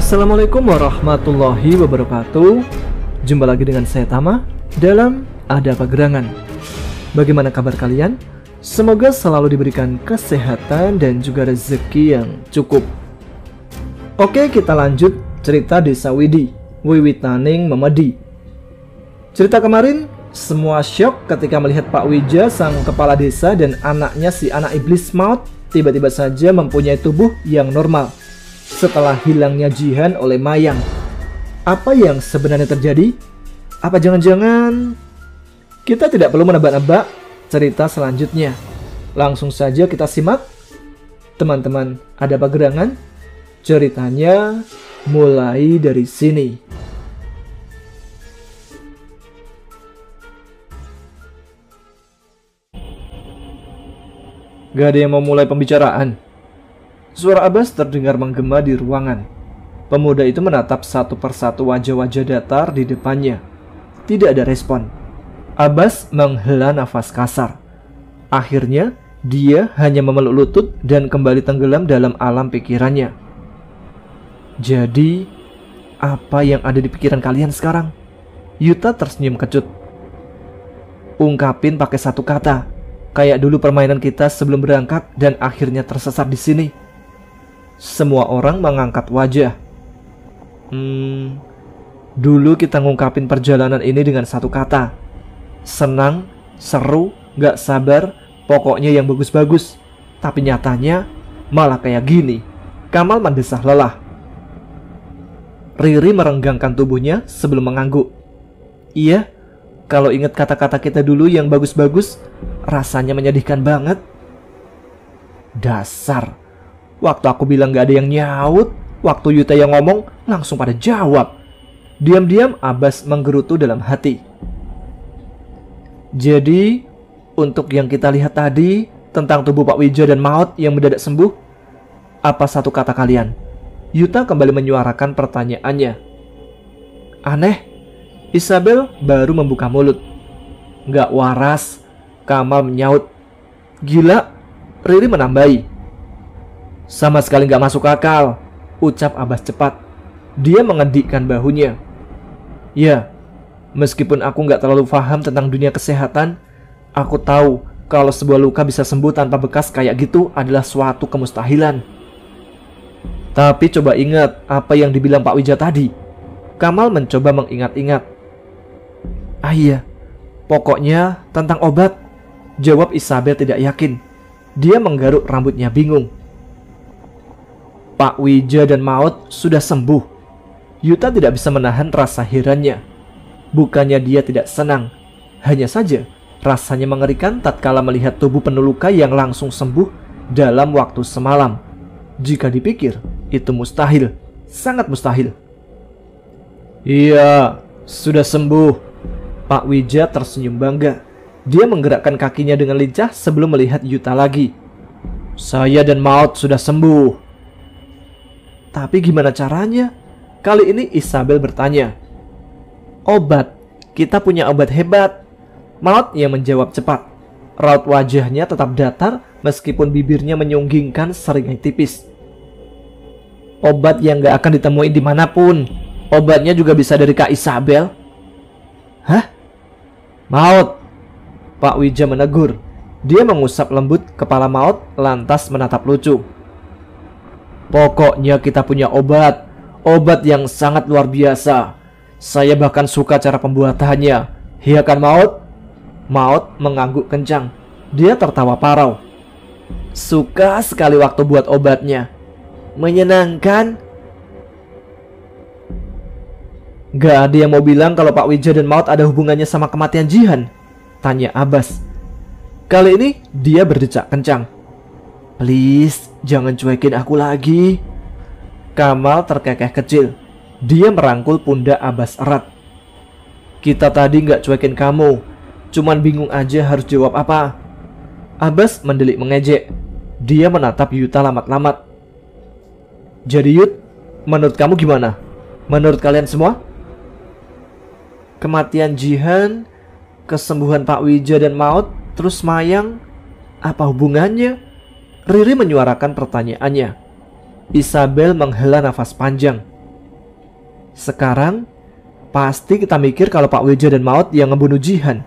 Assalamualaikum warahmatullahi wabarakatuh. Jumpa lagi dengan saya Tama dalam Ada Apa Gerangan. Bagaimana kabar kalian? Semoga selalu diberikan kesehatan dan juga rezeki yang cukup. Oke, kita lanjut cerita Desa Widi, Wiwitaning Memedi. Cerita kemarin, semua syok ketika melihat Pak Wija, sang kepala desa, dan anaknya si anak iblis maut tiba-tiba saja mempunyai tubuh yang normal setelah hilangnya Jihan oleh Mayang. Apa yang sebenarnya terjadi? Apa jangan-jangan kita tidak perlu menebak-nebak cerita selanjutnya? Langsung saja kita simak. Teman-teman, Ada Apa Gerangan? Ceritanya mulai dari sini. Gak ada yang mau mulai pembicaraan. Suara Abbas terdengar menggema di ruangan. Pemuda itu menatap satu persatu wajah-wajah datar di depannya. Tidak ada respon. Abbas menghela nafas kasar. Akhirnya, dia hanya memeluk lutut dan kembali tenggelam dalam alam pikirannya. Jadi, apa yang ada di pikiran kalian sekarang? Yuta tersenyum kecut. Ungkapin pakai satu kata. Kayak dulu permainan kita sebelum berangkat dan akhirnya tersesat di sini. Semua orang mengangkat wajah. Dulu kita ngungkapin perjalanan ini dengan satu kata. Senang, seru, gak sabar, pokoknya yang bagus-bagus. Tapi nyatanya malah kayak gini. Kamal mendesah lelah. Riri merenggangkan tubuhnya sebelum mengangguk. Iya, kalau ingat kata-kata kita dulu yang bagus-bagus, rasanya menyedihkan banget. Dasar, waktu aku bilang gak ada yang nyaut, waktu Yuta yang ngomong langsung pada jawab. Diam-diam Abbas menggerutu dalam hati. Jadi, untuk yang kita lihat tadi tentang tubuh Pak Wija dan maut yang mendadak sembuh, apa satu kata kalian? Yuta kembali menyuarakan pertanyaannya. Aneh, Isabel baru membuka mulut. Gak waras, Kamal menyaut. Gila, Riri menambahi. Sama sekali gak masuk akal, ucap Abbas cepat. Dia mengedikkan bahunya. Ya, meskipun aku gak terlalu paham tentang dunia kesehatan, aku tahu kalau sebuah luka bisa sembuh tanpa bekas kayak gitu adalah suatu kemustahilan. Tapi coba ingat apa yang dibilang Pak Wija tadi. Kamal mencoba mengingat-ingat. Ah iya, pokoknya tentang obat, jawab Isabel tidak yakin. Dia menggaruk rambutnya bingung. Pak Wija dan maut sudah sembuh. Yuta tidak bisa menahan rasa herannya. Bukannya dia tidak senang, hanya saja rasanya mengerikan tatkala melihat tubuh penuh luka yang langsung sembuh dalam waktu semalam. Jika dipikir, itu mustahil, sangat mustahil. Iya, sudah sembuh. Pak Wija tersenyum bangga. Dia menggerakkan kakinya dengan lincah sebelum melihat Yuta lagi. Saya dan maut sudah sembuh. Tapi gimana caranya? Kali ini Isabel bertanya. Obat, kita punya obat hebat. Maut yang menjawab cepat. Raut wajahnya tetap datar meskipun bibirnya menyunggingkan seringai tipis. Obat yang gak akan ditemuin dimanapun. Obatnya juga bisa dari Kak Isabel. Hah? Maut, Pak Wija menegur. Dia mengusap lembut kepala maut lantas menatap lucu. Pokoknya kita punya obat. Obat yang sangat luar biasa. Saya bahkan suka cara pembuatannya. Iya kan maut? Maut mengangguk kencang. Dia tertawa parau. Suka sekali waktu buat obatnya. Menyenangkan. Gak ada yang mau bilang kalau Pak Wija dan maut ada hubungannya sama kematian Jihan? Tanya Abbas. Kali ini dia berdecak kencang. Please, jangan cuekin aku lagi. Kamal terkekeh kecil. Dia merangkul pundak Abbas erat. Kita tadi gak cuekin kamu, cuman bingung aja harus jawab apa. Abbas mendelik mengejek. Dia menatap Yuta lamat-lamat. Jadi Yut, menurut kamu gimana? Menurut kalian semua? Kematian Jihan, kesembuhan Pak Wija dan maut, terus Mayang, apa hubungannya? Riri menyuarakan pertanyaannya. Isabel menghela nafas panjang. Sekarang pasti kita mikir kalau Pak Weja dan Maut yang ngebunuh Jihan.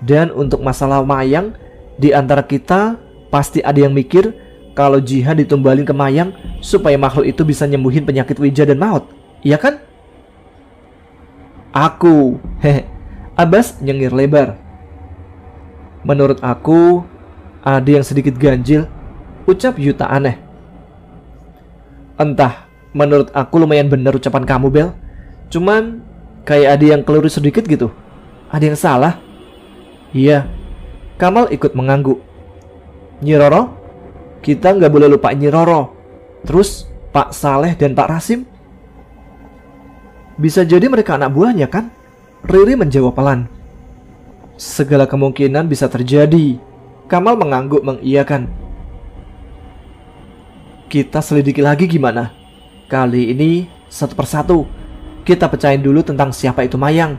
Dan untuk masalah Mayang, di antara kita pasti ada yang mikir kalau Jihan ditumbalin ke Mayang supaya makhluk itu bisa nyembuhin penyakit Weja dan Maut. Iya kan? Aku. Hehe. Abbas nyengir lebar. Menurut aku ada yang sedikit ganjil, ucap Yuta aneh. Entah, menurut aku lumayan benar ucapan kamu, Bel. Cuman kayak ada yang keliru sedikit gitu. Ada yang salah. Iya. Kamal ikut mengangguk. Nyi Roro, kita nggak boleh lupa Nyi Roro. Terus Pak Saleh dan Pak Rasim. Bisa jadi mereka anak buahnya kan? Riri menjawab pelan. Segala kemungkinan bisa terjadi. Kamal mengangguk mengiyakan. Kita selidiki lagi gimana? Kali ini satu persatu. Kita pecahin dulu tentang siapa itu Mayang,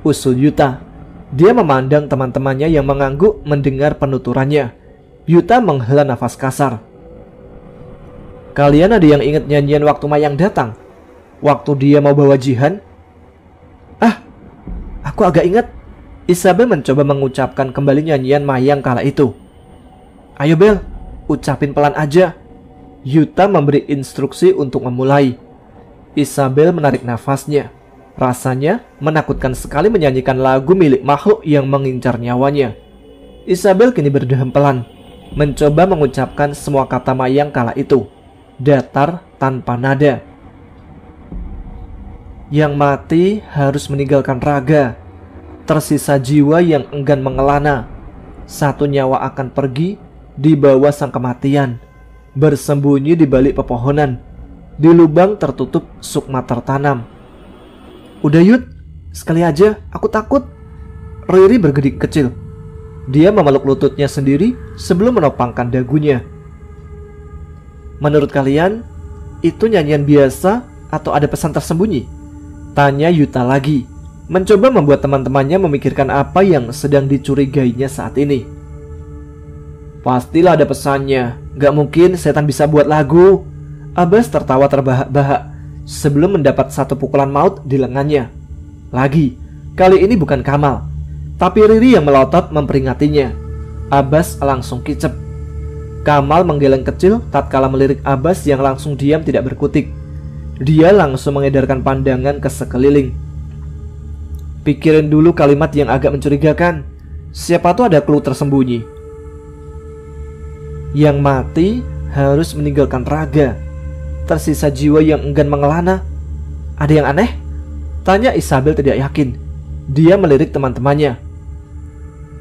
usul Yuta. Dia memandang teman-temannya yang mengangguk mendengar penuturannya. Yuta menghela nafas kasar. Kalian ada yang ingat nyanyian waktu Mayang datang? Waktu dia mau bawa Jihan? Ah, aku agak ingat. Isabel mencoba mengucapkan kembali nyanyian Mayang kala itu. Ayo Bel, ucapin pelan aja. Yuta memberi instruksi untuk memulai. Isabel menarik nafasnya. Rasanya menakutkan sekali menyanyikan lagu milik makhluk yang mengincar nyawanya. Isabel kini berdehem pelan, mencoba mengucapkan semua kata Mayang kala itu, datar tanpa nada. Yang mati harus meninggalkan raga. Tersisa jiwa yang enggan mengelana. Satu nyawa akan pergi di bawah sang kematian, bersembunyi di balik pepohonan, di lubang tertutup sukma tertanam. Udah Yud, sekali aja, aku takut. Riri bergedik kecil. Dia memeluk lututnya sendiri sebelum menopangkan dagunya. Menurut kalian, itu nyanyian biasa atau ada pesan tersembunyi? Tanya Yuta lagi, mencoba membuat teman-temannya memikirkan apa yang sedang dicurigainya saat ini. Pastilah ada pesannya, gak mungkin setan bisa buat lagu. Abbas tertawa terbahak-bahak sebelum mendapat satu pukulan maut di lengannya. Lagi, kali ini bukan Kamal, tapi Riri yang melotot memperingatinya. Abbas langsung kicep. Kamal menggeleng kecil tatkala melirik Abbas yang langsung diam tidak berkutik. Dia langsung mengedarkan pandangan ke sekeliling. Pikirin dulu kalimat yang agak mencurigakan. Siapa tuh ada clue tersembunyi. Yang mati harus meninggalkan raga. Tersisa jiwa yang enggan mengelana. Ada yang aneh? Tanya Isabel tidak yakin. Dia melirik teman-temannya.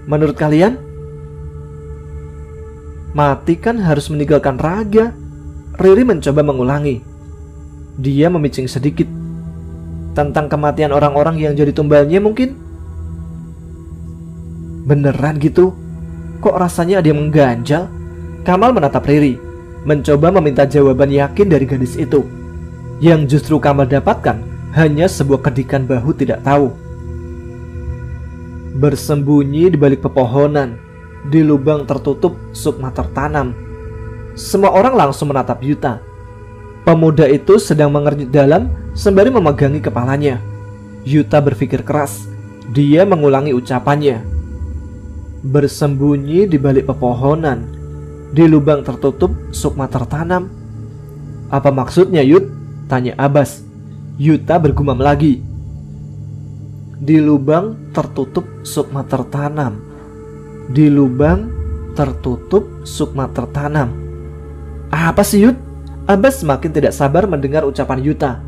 Menurut kalian? Mati kan harus meninggalkan raga. Riri mencoba mengulangi. Dia memicing sedikit. Tentang kematian orang-orang yang jadi tumbalnya mungkin? Beneran gitu? Kok rasanya ada yang mengganjal? Kamal menatap Riri, mencoba meminta jawaban yakin dari gadis itu. Yang justru Kamal dapatkan hanya sebuah kedikan bahu tidak tahu. Bersembunyi di balik pepohonan, di lubang tertutup sukma tertanam. Semua orang langsung menatap Yuta. Pemuda itu sedang mengernyit dalam sembari memegangi kepalanya. Yuta berpikir keras. Dia mengulangi ucapannya. Bersembunyi di balik pepohonan, di lubang tertutup sukma tertanam. Apa maksudnya Yud? Tanya Abbas. Yuta bergumam lagi. Di lubang tertutup sukma tertanam. Di lubang tertutup sukma tertanam. Apa sih Yud? Abbas semakin tidak sabar mendengar ucapan Yuta.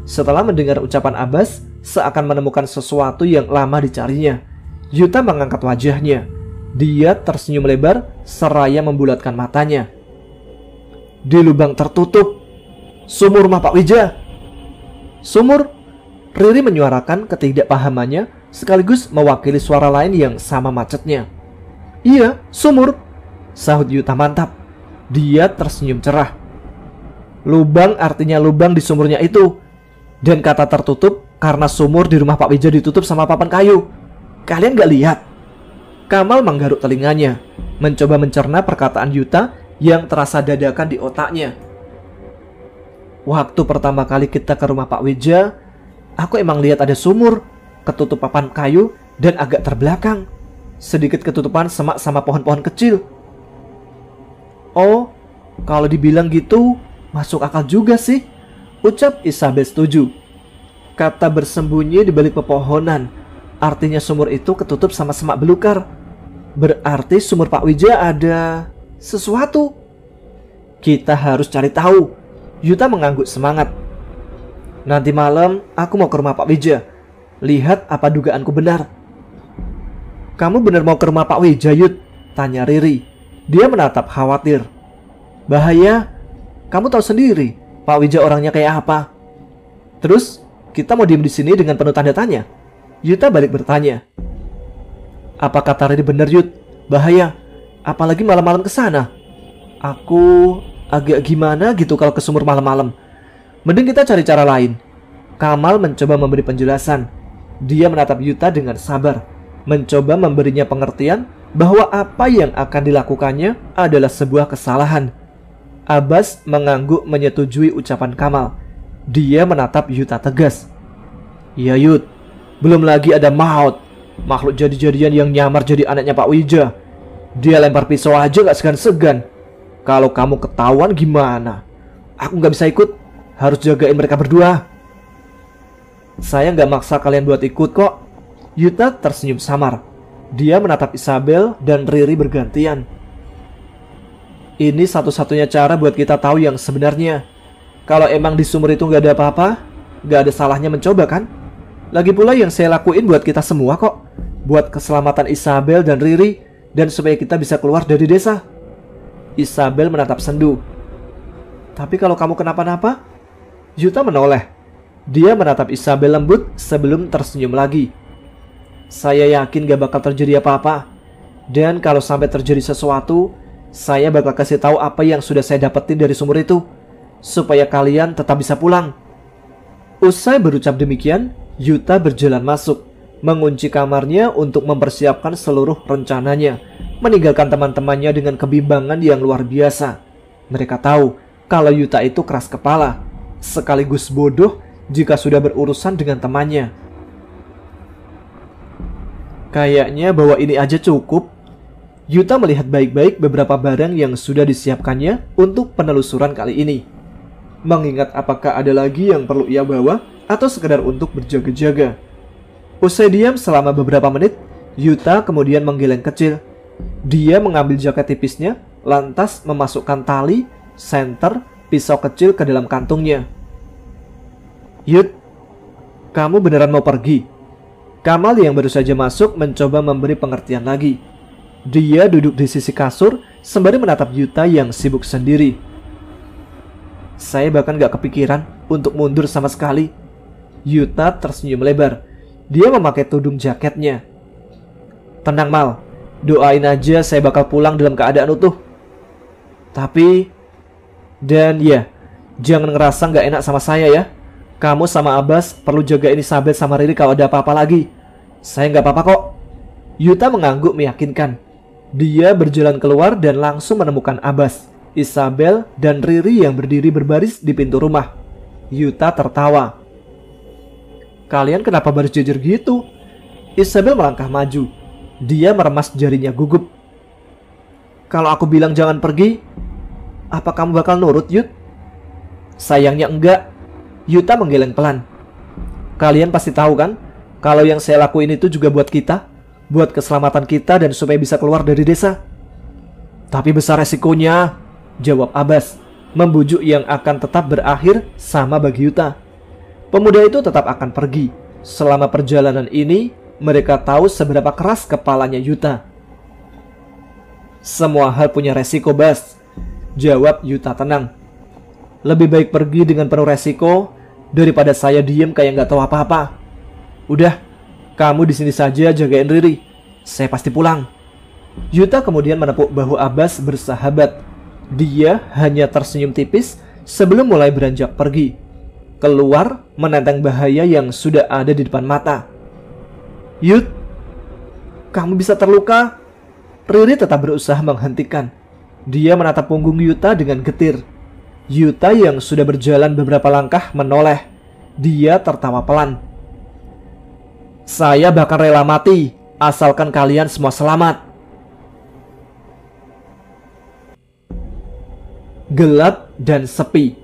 Setelah mendengar ucapan Abbas, seakan menemukan sesuatu yang lama dicarinya. Yuta mengangkat wajahnya. Dia tersenyum lebar seraya membulatkan matanya. Di lubang tertutup. Sumur rumah Pak Wija. Sumur? Riri menyuarakan ketidakpahamannya sekaligus mewakili suara lain yang sama macetnya. Iya, sumur, sahut Yuta mantap. Dia tersenyum cerah. Lubang artinya lubang di sumurnya itu. Dan kata tertutup karena sumur di rumah Pak Wija ditutup sama papan kayu. Kalian gak lihat? Kamal menggaruk telinganya, mencoba mencerna perkataan Yuta yang terasa dadakan di otaknya. Waktu pertama kali kita ke rumah Pak Wija, Aku emang lihat ada sumur, ketutup papan kayu, dan agak terbelakang. Sedikit ketutupan semak sama pohon-pohon kecil. Oh, kalau dibilang gitu, masuk akal juga sih, ucap Isabel setuju. Kata bersembunyi di balik pepohonan, artinya sumur itu ketutup sama semak belukar. Berarti sumur Pak Wija ada sesuatu. Kita harus cari tahu. Yuta mengangguk semangat. Nanti malam aku mau ke rumah Pak Wija. Lihat apa dugaanku benar. Kamu benar mau ke rumah Pak Wija, Yud? Tanya Riri. Dia menatap khawatir. Bahaya. Kamu tahu sendiri Pak Wija orangnya kayak apa. Terus kita mau diem di sini dengan penuh tanda tanya. Yuta balik bertanya. Apa kata Riri benar, Yud? Bahaya. Apalagi malam-malam ke sana. Aku agak gimana gitu kalau ke sumur malam-malam. Mending kita cari cara lain. Kamal mencoba memberi penjelasan. Dia menatap Yuta dengan sabar, mencoba memberinya pengertian bahwa apa yang akan dilakukannya adalah sebuah kesalahan. Abbas mengangguk menyetujui ucapan Kamal. Dia menatap Yuta tegas. Ya Yud, belum lagi ada Maut, makhluk jadi-jadian yang nyamar jadi anaknya Pak Wija. Dia lempar pisau aja gak segan-segan. Kalau kamu ketahuan gimana? Aku gak bisa ikut, harus jagain mereka berdua. Saya gak maksa kalian buat ikut kok. Yuta tersenyum samar. Dia menatap Isabel dan Riri bergantian. Ini satu-satunya cara buat kita tahu yang sebenarnya. Kalau emang di sumur itu gak ada apa-apa, gak ada salahnya mencoba kan? Lagi pula yang saya lakuin buat kita semua kok. Buat keselamatan Isabel dan Riri, dan supaya kita bisa keluar dari desa. Isabel menatap sendu. Tapi kalau kamu kenapa-napa? Yuta menoleh. Dia menatap Isabel lembut sebelum tersenyum lagi. Saya yakin gak bakal terjadi apa-apa. Dan kalau sampai terjadi sesuatu, saya bakal kasih tahu apa yang sudah saya dapetin dari sumur itu, supaya kalian tetap bisa pulang. Usai berucap demikian, Yuta berjalan masuk, mengunci kamarnya untuk mempersiapkan seluruh rencananya, meninggalkan teman-temannya dengan kebimbangan yang luar biasa. Mereka tahu kalau Yuta itu keras kepala, sekaligus bodoh jika sudah berurusan dengan temannya. Kayaknya bawa ini aja cukup. Yuta melihat baik-baik beberapa barang yang sudah disiapkannya untuk penelusuran kali ini, mengingat apakah ada lagi yang perlu ia bawa atau sekedar untuk berjaga-jaga. Usai diam selama beberapa menit, Yuta kemudian menggeleng kecil. Dia mengambil jaket tipisnya, lantas memasukkan tali, senter, pisau kecil ke dalam kantungnya. Yud, kamu beneran mau pergi? Kamal yang baru saja masuk mencoba memberi pengertian lagi. Dia duduk di sisi kasur sembari menatap Yuta yang sibuk sendiri. Saya bahkan gak kepikiran untuk mundur sama sekali. Yuta tersenyum lebar. Dia memakai tudung jaketnya. Tenang Mal, doain aja saya bakal pulang dalam keadaan utuh. Tapi, dan ya, jangan ngerasa gak enak sama saya ya. Kamu sama Abbas perlu jagain Isabel sama Riri kalau ada apa-apa lagi. Saya gak apa-apa kok. Yuta mengangguk meyakinkan. Dia berjalan keluar dan langsung menemukan Abbas, Isabel, dan Riri yang berdiri berbaris di pintu rumah. Yuta tertawa. Kalian kenapa baris jejer gitu? Isabel melangkah maju. Dia meremas jarinya gugup. Kalau aku bilang jangan pergi, apa kamu bakal nurut, Yud? Sayangnya enggak. Yuta menggeleng pelan. Kalian pasti tahu kan, kalau yang saya lakuin itu juga buat kita, buat keselamatan kita dan supaya bisa keluar dari desa. Tapi besar resikonya, jawab Abbas, membujuk yang akan tetap berakhir sama bagi Yuta. Pemuda itu tetap akan pergi. Selama perjalanan ini, mereka tahu seberapa keras kepalanya Yuta. Semua hal punya resiko, Bas, jawab Yuta tenang. Lebih baik pergi dengan penuh resiko daripada saya diem kayak nggak tahu apa-apa. Udah, kamu di sini saja jagain Riri. Saya pasti pulang. Yuta kemudian menepuk bahu Abbas bersahabat. Dia hanya tersenyum tipis sebelum mulai beranjak pergi. Keluar menenteng bahaya yang sudah ada di depan mata. Yud, kamu bisa terluka. Riri tetap berusaha menghentikan. Dia menatap punggung Yuta dengan getir. Yuta yang sudah berjalan beberapa langkah menoleh. Dia tertawa pelan. Saya bahkan rela mati, asalkan kalian semua selamat. Gelap dan sepi.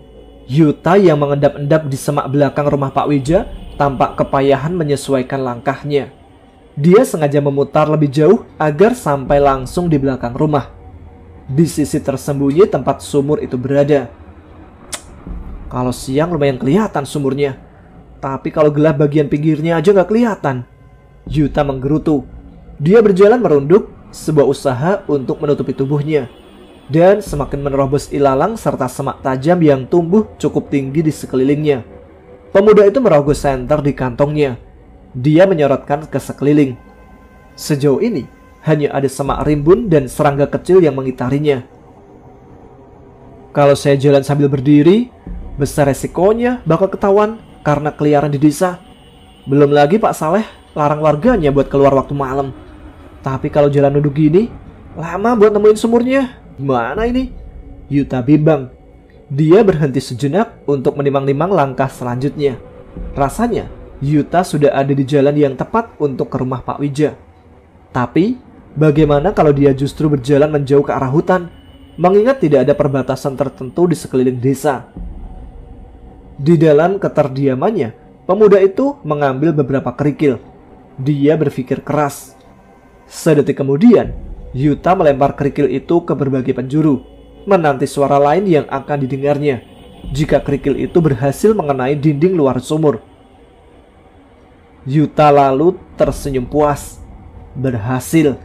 Yuta yang mengendap-endap di semak belakang rumah Pak Wija tampak kepayahan menyesuaikan langkahnya. Dia sengaja memutar lebih jauh agar sampai langsung di belakang rumah, di sisi tersembunyi tempat sumur itu berada. Kalau siang lumayan kelihatan sumurnya, tapi kalau gelap bagian pinggirnya aja nggak kelihatan. Yuta menggerutu. Dia berjalan merunduk, sebuah usaha untuk menutupi tubuhnya, dan semakin menerobos ilalang serta semak tajam yang tumbuh cukup tinggi di sekelilingnya. Pemuda itu merogoh senter di kantongnya. Dia menyorotkan ke sekeliling. Sejauh ini hanya ada semak rimbun dan serangga kecil yang mengitarinya. Kalau saya jalan sambil berdiri, besar resikonya bakal ketahuan karena keliaran di desa. Belum lagi Pak Saleh larang warganya buat keluar waktu malam. Tapi kalau jalan duduk gini, lama buat nemuin sumurnya. Gimana ini? Yuta bimbang. Dia berhenti sejenak untuk menimang-nimang langkah selanjutnya. Rasanya Yuta sudah ada di jalan yang tepat untuk ke rumah Pak Wija. Tapi bagaimana kalau dia justru berjalan menjauh ke arah hutan, mengingat tidak ada perbatasan tertentu di sekeliling desa? Di dalam keterdiamannya, pemuda itu mengambil beberapa kerikil. Dia berpikir keras. Sedetik kemudian, Yuta melempar kerikil itu ke berbagai penjuru, menanti suara lain yang akan didengarnya jika kerikil itu berhasil mengenai dinding luar sumur. Yuta lalu tersenyum puas. Berhasil.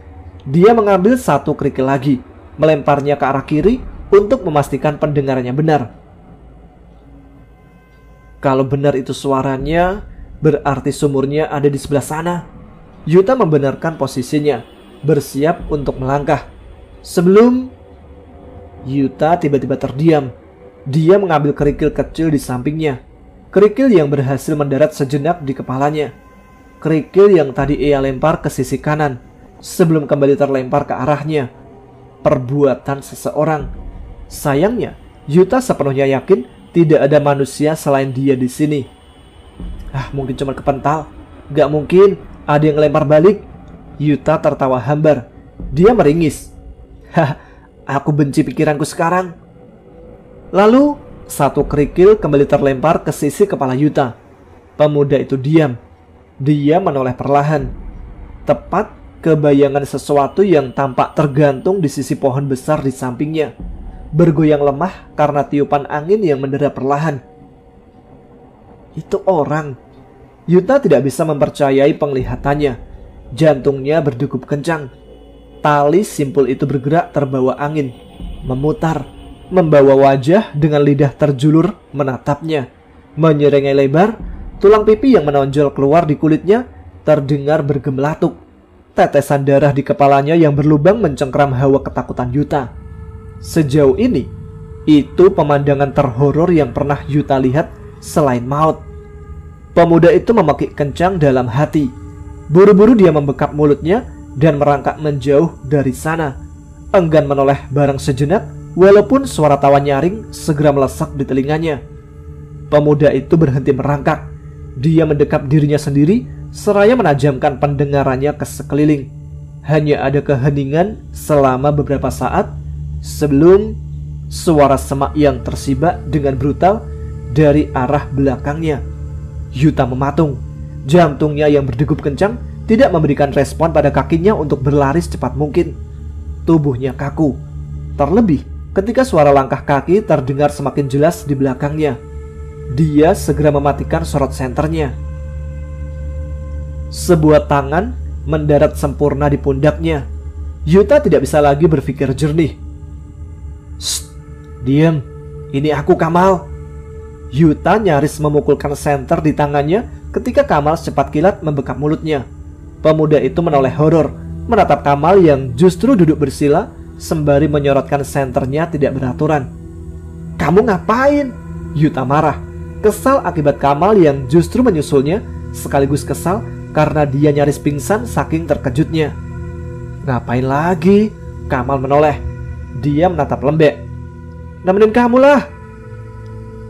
Dia mengambil satu kerikil lagi, melemparnya ke arah kiri untuk memastikan pendengarannya benar. Kalau benar itu suaranya, berarti sumurnya ada di sebelah sana. Yuta membenarkan posisinya, bersiap untuk melangkah. Sebelum Yuta tiba-tiba terdiam. Dia mengambil kerikil kecil di sampingnya. Kerikil yang berhasil mendarat sejenak di kepalanya. Kerikil yang tadi ia lempar ke sisi kanan, sebelum kembali terlempar ke arahnya. Perbuatan seseorang. Sayangnya, Yuta sepenuhnya yakin tidak ada manusia selain dia di sini. Mungkin cuma kepental. Gak mungkin ada yang lempar balik. Yuta tertawa hambar. Dia meringis. Aku benci pikiranku sekarang. Lalu satu kerikil kembali terlempar ke sisi kepala Yuta. Pemuda itu diam. Dia menoleh perlahan, tepat ke bayangan sesuatu yang tampak tergantung di sisi pohon besar di sampingnya, bergoyang lemah karena tiupan angin yang mendera perlahan. Itu orang. Yuta tidak bisa mempercayai penglihatannya. Jantungnya berdegup kencang. Tali simpul itu bergerak terbawa angin, memutar, membawa wajah dengan lidah terjulur menatapnya. Menyerengai lebar, tulang pipi yang menonjol keluar di kulitnya terdengar bergemelatuk. Tetesan darah di kepalanya yang berlubang mencengkram hawa ketakutan Yuta. Sejauh ini, itu pemandangan terhoror yang pernah Yuta lihat selain maut. Pemuda itu memekik kencang dalam hati. Buru-buru dia membekap mulutnya dan merangkak menjauh dari sana, enggan menoleh barang sejenak, walaupun suara tawa nyaring segera melesak di telinganya. Pemuda itu berhenti merangkak. Dia mendekap dirinya sendiri, seraya menajamkan pendengarannya ke sekeliling. Hanya ada keheningan selama beberapa saat sebelum suara semak yang tersibak dengan brutal dari arah belakangnya. Yuta mematung. Jantungnya yang berdegup kencang tidak memberikan respon pada kakinya untuk berlari secepat mungkin. Tubuhnya kaku. Terlebih ketika suara langkah kaki terdengar semakin jelas di belakangnya. Dia segera mematikan sorot senternya. Sebuah tangan mendarat sempurna di pundaknya. Yuta tidak bisa lagi berpikir jernih. "Shh, diam. Ini aku, Kamal." Yuta nyaris memukulkan senter di tangannya ketika Kamal secepat kilat membekap mulutnya. Pemuda itu menoleh horor, menatap Kamal yang justru duduk bersila sembari menyorotkan senternya tidak beraturan. "Kamu ngapain?" Yuta marah, kesal akibat Kamal yang justru menyusulnya, sekaligus kesal karena dia nyaris pingsan saking terkejutnya. "Ngapain lagi?" Kamal menoleh. Dia menatap lembek. "Nemenin kamu lah."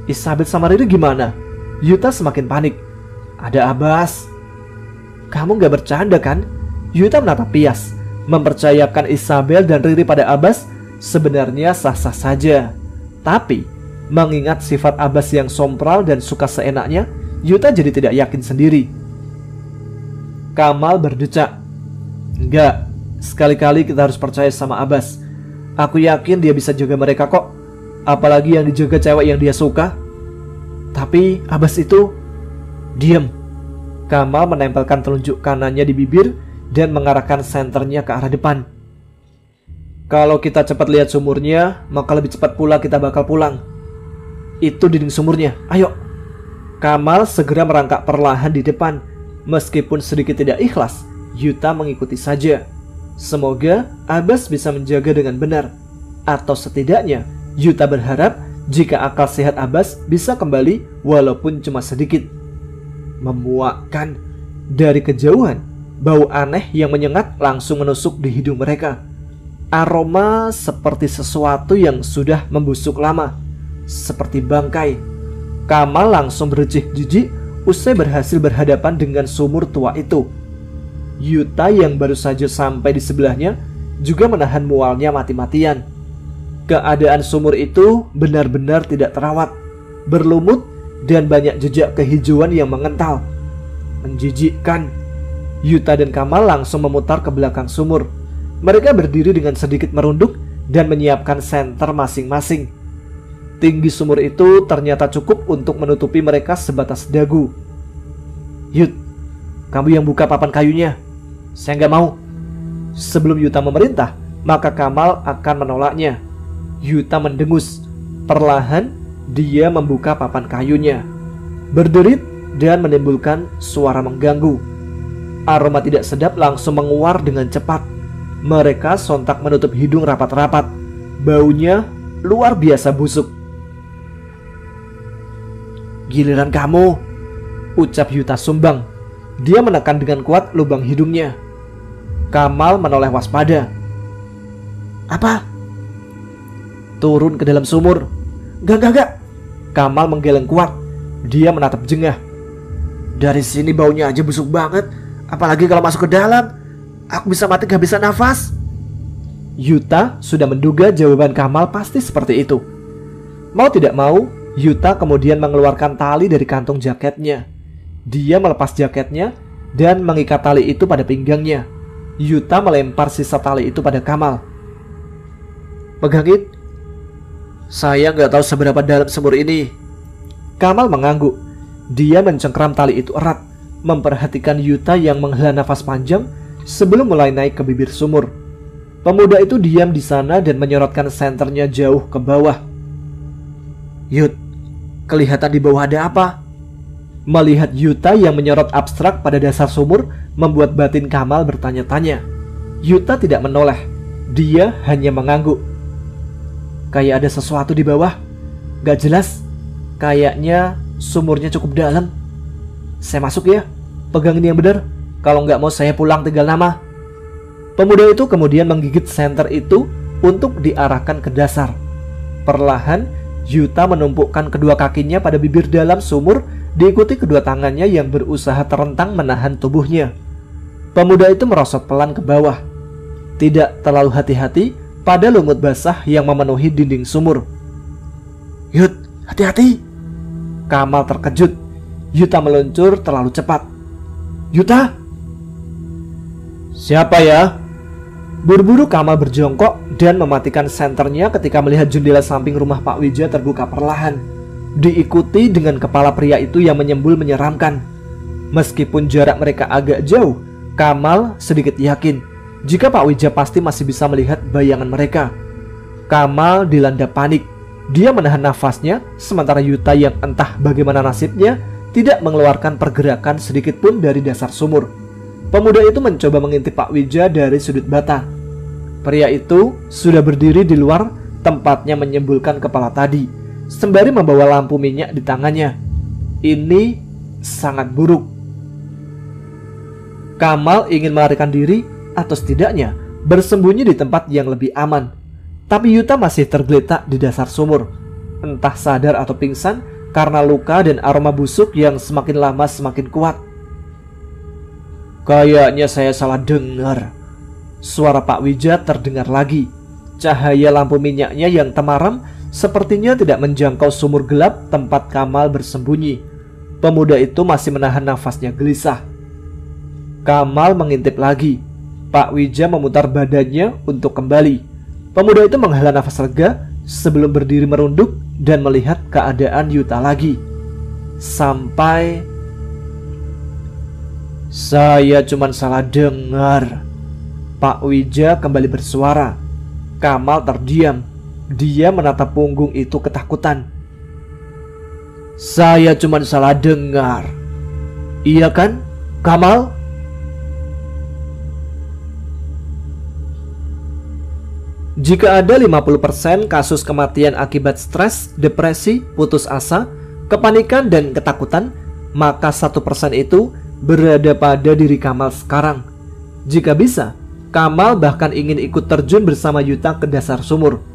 "Isabel sama Riri gimana?" Yuta semakin panik. "Ada Abbas." Kamu gak bercanda kan? Yuta menatap Pias. Mempercayakan Isabel dan Riri pada Abbas sebenarnya sah-sah saja. Tapi mengingat sifat Abbas yang sompral dan suka seenaknya, Yuta jadi tidak yakin sendiri. Kamal berdecak. Enggak, sekali-kali kita harus percaya sama Abbas. Aku yakin dia bisa jaga mereka kok. Apalagi yang dijaga cewek yang dia suka. Tapi Abbas itu... Diam. Kamal menempelkan telunjuk kanannya di bibir dan mengarahkan senternya ke arah depan. Kalau kita cepat lihat sumurnya, maka lebih cepat pula kita bakal pulang. Itu dinding sumurnya, ayo. Kamal segera merangkak perlahan di depan. Meskipun sedikit tidak ikhlas, Yuta mengikuti saja. Semoga Abbas bisa menjaga dengan benar. Atau setidaknya Yuta berharap jika akal sehat Abbas bisa kembali walaupun cuma sedikit. Memuakkan. Dari kejauhan, bau aneh yang menyengat langsung menusuk di hidung mereka. Aroma seperti sesuatu yang sudah membusuk lama, seperti bangkai. Kamal langsung berjih jijik usai berhasil berhadapan dengan sumur tua itu. Yuta yang baru saja sampai di sebelahnya juga menahan mualnya mati-matian. Keadaan sumur itu benar-benar tidak terawat, berlumut dan banyak jejak kehijauan yang mengental. Menjijikkan. Yuta dan Kamal langsung memutar ke belakang sumur. Mereka berdiri dengan sedikit merunduk dan menyiapkan senter masing-masing. Tinggi sumur itu ternyata cukup untuk menutupi mereka sebatas dagu. Yut, kamu yang buka papan kayunya. Saya nggak mau. Sebelum Yuta memerintah, maka Kamal akan menolaknya. Yuta mendengus. Perlahan dia membuka papan kayunya, berderit dan menimbulkan suara mengganggu. Aroma tidak sedap langsung menguar dengan cepat. Mereka sontak menutup hidung rapat-rapat. Baunya luar biasa busuk. Giliran kamu, ucap Yuta sumbang. Dia menekan dengan kuat lubang hidungnya. Kamal menoleh waspada. Apa? Turun ke dalam sumur. Gak. Kamal menggeleng kuat. Dia menatap jengah. Dari sini baunya aja busuk banget. Apalagi kalau masuk ke dalam. Aku bisa mati kehabisan nafas. Yuta sudah menduga jawaban Kamal pasti seperti itu. Mau tidak mau, Yuta kemudian mengeluarkan tali dari kantung jaketnya. Dia melepas jaketnya dan mengikat tali itu pada pinggangnya. Yuta melempar sisa tali itu pada Kamal. Pegangin. Saya nggak tahu seberapa dalam sumur ini. Kamal mengangguk. Dia mencengkram tali itu erat, memperhatikan Yuta yang menghela nafas panjang sebelum mulai naik ke bibir sumur. Pemuda itu diam di sana dan menyorotkan senternya jauh ke bawah. Yut, kelihatan di bawah ada apa? Melihat Yuta yang menyorot abstrak pada dasar sumur membuat batin Kamal bertanya-tanya. Yuta tidak menoleh. Dia hanya mengangguk. Kayak ada sesuatu di bawah. Gak jelas. Kayaknya sumurnya cukup dalam. Saya masuk ya. Pegangin yang benar. Kalau nggak mau saya pulang tinggal nama. Pemuda itu kemudian menggigit senter itu untuk diarahkan ke dasar. Perlahan Yuta menumpukkan kedua kakinya pada bibir dalam sumur, diikuti kedua tangannya yang berusaha terentang menahan tubuhnya. Pemuda itu merosot pelan ke bawah. Tidak terlalu hati-hati pada lumut basah yang memenuhi dinding sumur. Yut, hati-hati. Kamal terkejut. Yuta meluncur terlalu cepat. Yuta? Siapa ya? Buru-buru Kamal berjongkok dan mematikan senternya ketika melihat jendela samping rumah Pak Wija terbuka perlahan, diikuti dengan kepala pria itu yang menyembul menyeramkan. Meskipun jarak mereka agak jauh, Kamal sedikit yakin jika Pak Wija pasti masih bisa melihat bayangan mereka. Kamal dilanda panik. Dia menahan nafasnya, sementara Yuta yang entah bagaimana nasibnya tidak mengeluarkan pergerakan sedikit pun dari dasar sumur. Pemuda itu mencoba mengintip Pak Wija dari sudut bata. Pria itu sudah berdiri di luar tempatnya menyembulkan kepala tadi, sembari membawa lampu minyak di tangannya. Ini sangat buruk. Kamal ingin melarikan diri atau setidaknya bersembunyi di tempat yang lebih aman. Tapi Yuta masih tergeletak di dasar sumur, entah sadar atau pingsan karena luka dan aroma busuk yang semakin lama semakin kuat. Kayaknya saya salah dengar. Suara Pak Wija terdengar lagi. Cahaya lampu minyaknya yang temaram sepertinya tidak menjangkau sumur gelap tempat Kamal bersembunyi. Pemuda itu masih menahan nafasnya gelisah. Kamal mengintip lagi. Pak Wija memutar badannya untuk kembali. Pemuda itu menghela nafas lega sebelum berdiri merunduk dan melihat keadaan Yuta lagi. Sampai... Saya cuma salah dengar. Pak Wija kembali bersuara. Kamal terdiam. Dia menatap punggung itu ketakutan. Saya cuma salah dengar. Iya kan, Kamal? Jika ada 50% kasus kematian akibat stres, depresi, putus asa, kepanikan, dan ketakutan, maka 1% itu berada pada diri Kamal sekarang. Jika bisa, Kamal bahkan ingin ikut terjun bersama Yuta ke dasar sumur.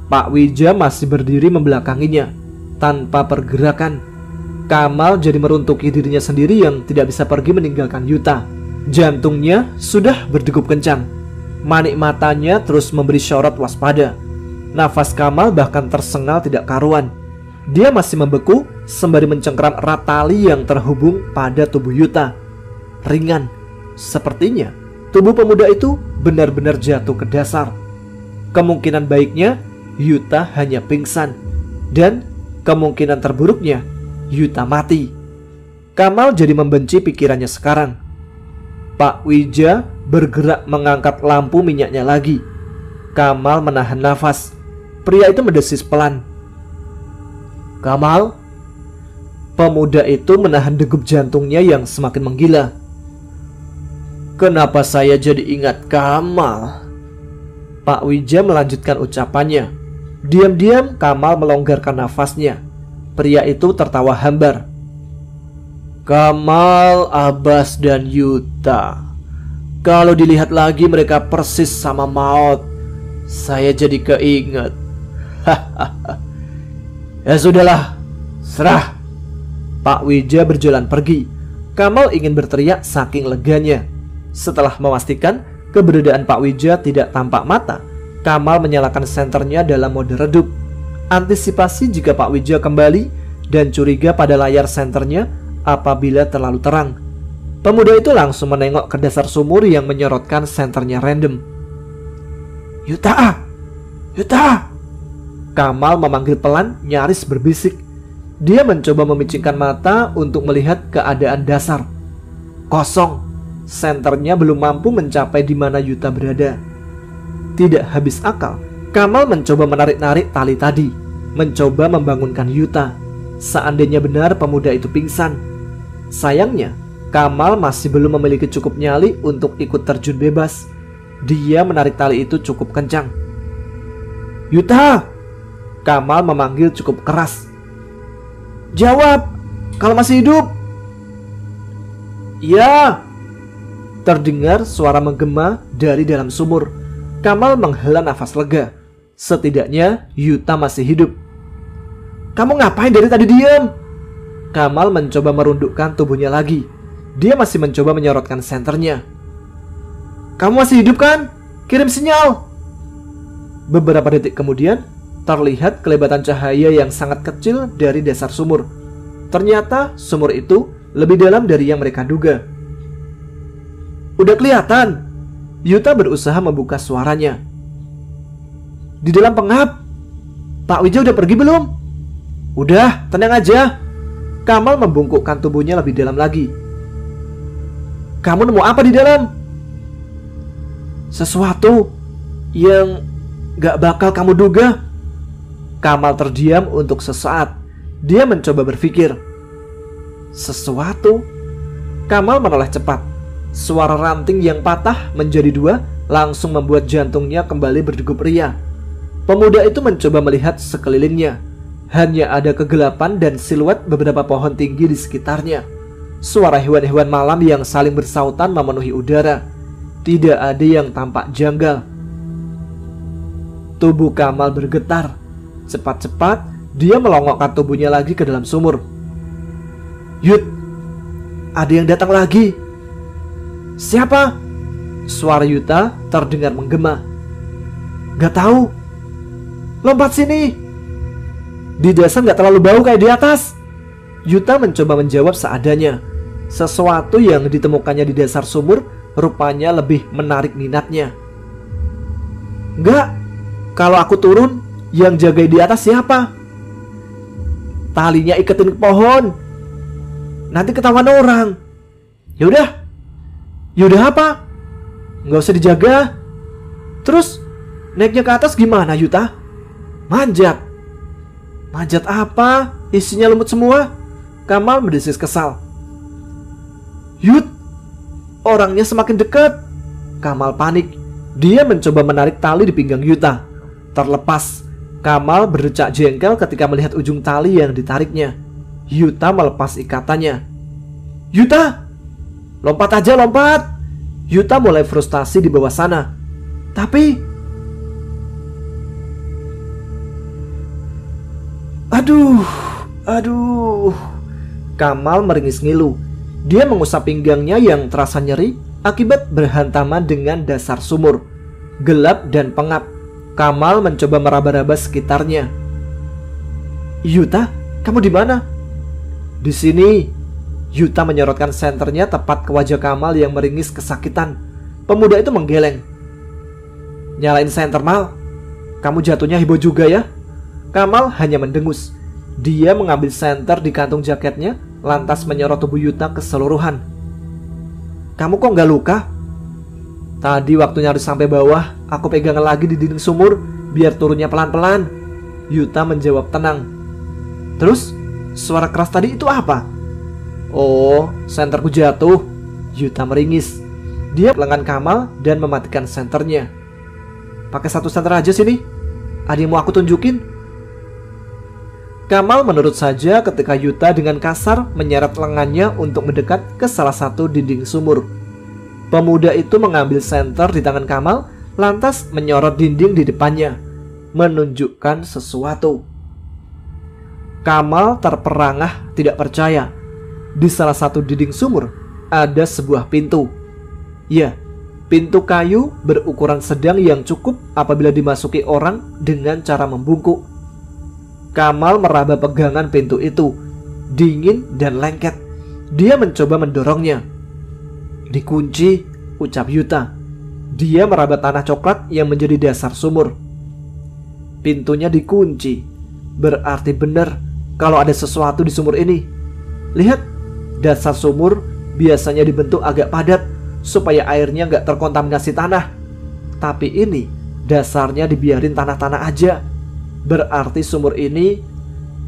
Pak Wija masih berdiri membelakanginya, tanpa pergerakan. Kamal jadi meruntuki dirinya sendiri yang tidak bisa pergi meninggalkan Yuta. Jantungnya sudah berdegup kencang. Manik matanya terus memberi syorot waspada. Nafas Kamal bahkan tersengal tidak karuan. Dia masih membeku sembari mencengkeram erat tali yang terhubung pada tubuh Yuta. Ringan, sepertinya tubuh pemuda itu benar-benar jatuh ke dasar. Kemungkinan baiknya Yuta hanya pingsan, dan kemungkinan terburuknya Yuta mati. Kamal jadi membenci pikirannya sekarang. Pak Wija bergerak mengangkat lampu minyaknya lagi. Kamal menahan nafas. Pria itu mendesis pelan. Kamal? Pemuda itu menahan degup jantungnya yang semakin menggila. Kenapa saya jadi ingat Kamal? Pak Wija melanjutkan ucapannya. Diam-diam Kamal melonggarkan nafasnya. Pria itu tertawa hambar. Kamal, Abbas, dan Yuta. Kalau dilihat lagi mereka persis sama Maot. Saya jadi keinget. Ya sudahlah, serah. Pak Wija berjalan pergi. Kamal ingin berteriak saking leganya. Setelah memastikan keberadaan Pak Wija tidak tampak mata, Kamal menyalakan senternya dalam mode redup. Antisipasi jika Pak Wija kembali dan curiga pada layar senternya apabila terlalu terang. Pemuda itu langsung menengok ke dasar sumur yang menyorotkan senternya random. Yuta! Yuta! Kamal memanggil pelan, nyaris berbisik. Dia mencoba memicingkan mata untuk melihat keadaan dasar. Kosong. Senternya belum mampu mencapai di mana Yuta berada. Tidak habis akal, Kamal mencoba menarik-narik tali tadi, mencoba membangunkan Yuta. Seandainya benar pemuda itu pingsan. Sayangnya, Kamal masih belum memiliki cukup nyali untuk ikut terjun bebas. Dia menarik tali itu cukup kencang. Yuta! Kamal memanggil cukup keras. Jawab, kalau masih hidup. Iya. Terdengar suara menggema dari dalam sumur. Kamal menghela nafas lega. Setidaknya Yuta masih hidup. Kamu ngapain dari tadi diam? Kamal mencoba merundukkan tubuhnya lagi. Dia masih mencoba menyorotkan senternya. Kamu masih hidup kan? Kirim sinyal. Beberapa detik kemudian terlihat kelebatan cahaya yang sangat kecil dari dasar sumur. Ternyata sumur itu lebih dalam dari yang mereka duga. Udah kelihatan. Yuta berusaha membuka suaranya. Di dalam pengap. Pak Wija udah pergi belum? Udah, tenang aja. Kamal membungkukkan tubuhnya lebih dalam lagi. Kamu nemu apa di dalam? Sesuatu yang gak bakal kamu duga. Kamal terdiam untuk sesaat. Dia mencoba berpikir. Sesuatu? Kamal menoleh cepat. Suara ranting yang patah menjadi dua langsung membuat jantungnya kembali berdegup ria. Pemuda itu mencoba melihat sekelilingnya. Hanya ada kegelapan dan siluet beberapa pohon tinggi di sekitarnya. Suara hewan-hewan malam yang saling bersautan memenuhi udara. Tidak ada yang tampak janggal. Tubuh Kamal bergetar. Cepat-cepat dia melongokkan tubuhnya lagi ke dalam sumur. Yud, ada yang datang lagi. Siapa? Suara Yuta terdengar menggema. Gak tahu. Lompat sini. Di dasar gak terlalu bau kayak di atas. Yuta mencoba menjawab seadanya. Sesuatu yang ditemukannya di dasar sumur rupanya lebih menarik minatnya. Enggak. Kalau aku turun, yang jaga di atas siapa? Talinya iketin ke pohon. Nanti ketahuan orang. Yaudah. Yaudah apa? Nggak usah dijaga. Terus naiknya ke atas gimana, Yuta? Manjat. Manjat apa? Isinya lumut semua. Kamal mendesis kesal. Yut, orangnya semakin dekat. Kamal panik. Dia mencoba menarik tali di pinggang Yuta. Terlepas. Kamal berdecak jengkel ketika melihat ujung tali yang ditariknya. Yuta melepas ikatannya. Yuta, lompat aja, lompat. Yuta mulai frustasi di bawah sana. Tapi Aduh. Kamal meringis ngilu. Dia mengusap pinggangnya yang terasa nyeri akibat berhantaman dengan dasar sumur. Gelap dan pengap. Kamal mencoba meraba-raba sekitarnya. Yuta, kamu di mana? Di sini. Yuta menyorotkan senternya tepat ke wajah Kamal yang meringis kesakitan. Pemuda itu menggeleng. Nyalain senter, Mal. Kamu jatuhnya heboh juga ya. Kamal hanya mendengus. Dia mengambil senter di kantung jaketnya, lantas menyorot tubuh Yuta keseluruhan. Kamu kok nggak luka? Tadi waktu nyari sampai bawah, aku pegang lagi di dinding sumur biar turunnya pelan-pelan. Yuta menjawab tenang. Terus, suara keras tadi itu apa? Oh, senterku jatuh. Yuta meringis. Dia lengan Kamal dan mematikan senternya. Pakai satu senter aja sini. Ada yang mau aku tunjukin? Kamal menurut saja ketika Yuta dengan kasar menyeret lengannya untuk mendekat ke salah satu dinding sumur. Pemuda itu mengambil senter di tangan Kamal, lantas menyorot dinding di depannya, menunjukkan sesuatu. Kamal terperangah tidak percaya. Di salah satu dinding sumur ada sebuah pintu. Ya, pintu kayu berukuran sedang yang cukup apabila dimasuki orang dengan cara membungkuk. Kamal meraba pegangan pintu itu, dingin dan lengket. Dia mencoba mendorongnya. Dikunci, ucap Yuta. Dia meraba tanah coklat yang menjadi dasar sumur. Pintunya dikunci. Berarti benar kalau ada sesuatu di sumur ini. Lihat, dasar sumur biasanya dibentuk agak padat supaya airnya nggak terkontaminasi tanah. Tapi ini dasarnya dibiarin tanah-tanah aja. Berarti sumur ini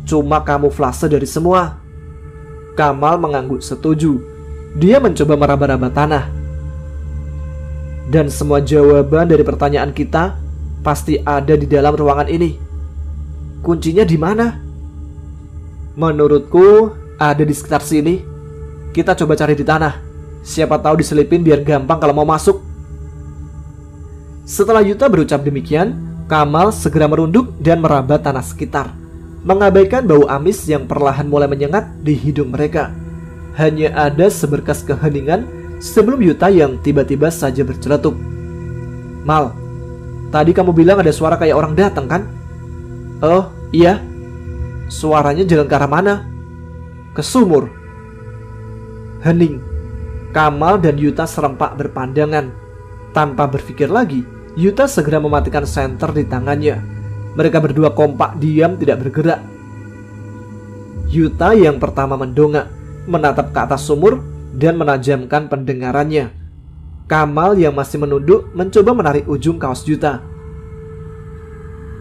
cuma kamuflase dari semua. Kamal mengangguk setuju. Dia mencoba meraba-raba tanah. Dan semua jawaban dari pertanyaan kita pasti ada di dalam ruangan ini. Kuncinya di mana? Menurutku ada di sekitar sini. Kita coba cari di tanah. Siapa tahu diselipin biar gampang kalau mau masuk. Setelah Yuta berucap demikian, Kamal segera merunduk dan meraba tanah sekitar, mengabaikan bau amis yang perlahan mulai menyengat di hidung mereka. Hanya ada seberkas keheningan sebelum Yuta yang tiba-tiba saja berceletuk. Mal, tadi kamu bilang ada suara kayak orang datang kan? Oh iya. Suaranya jalan ke arah mana? Ke sumur. Hening. Kamal dan Yuta serempak berpandangan. Tanpa berpikir lagi, Yuta segera mematikan senter di tangannya. Mereka berdua kompak diam tidak bergerak. Yuta yang pertama mendongak, menatap ke atas sumur dan menajamkan pendengarannya. Kamal yang masih menunduk mencoba menarik ujung kaos Yuta.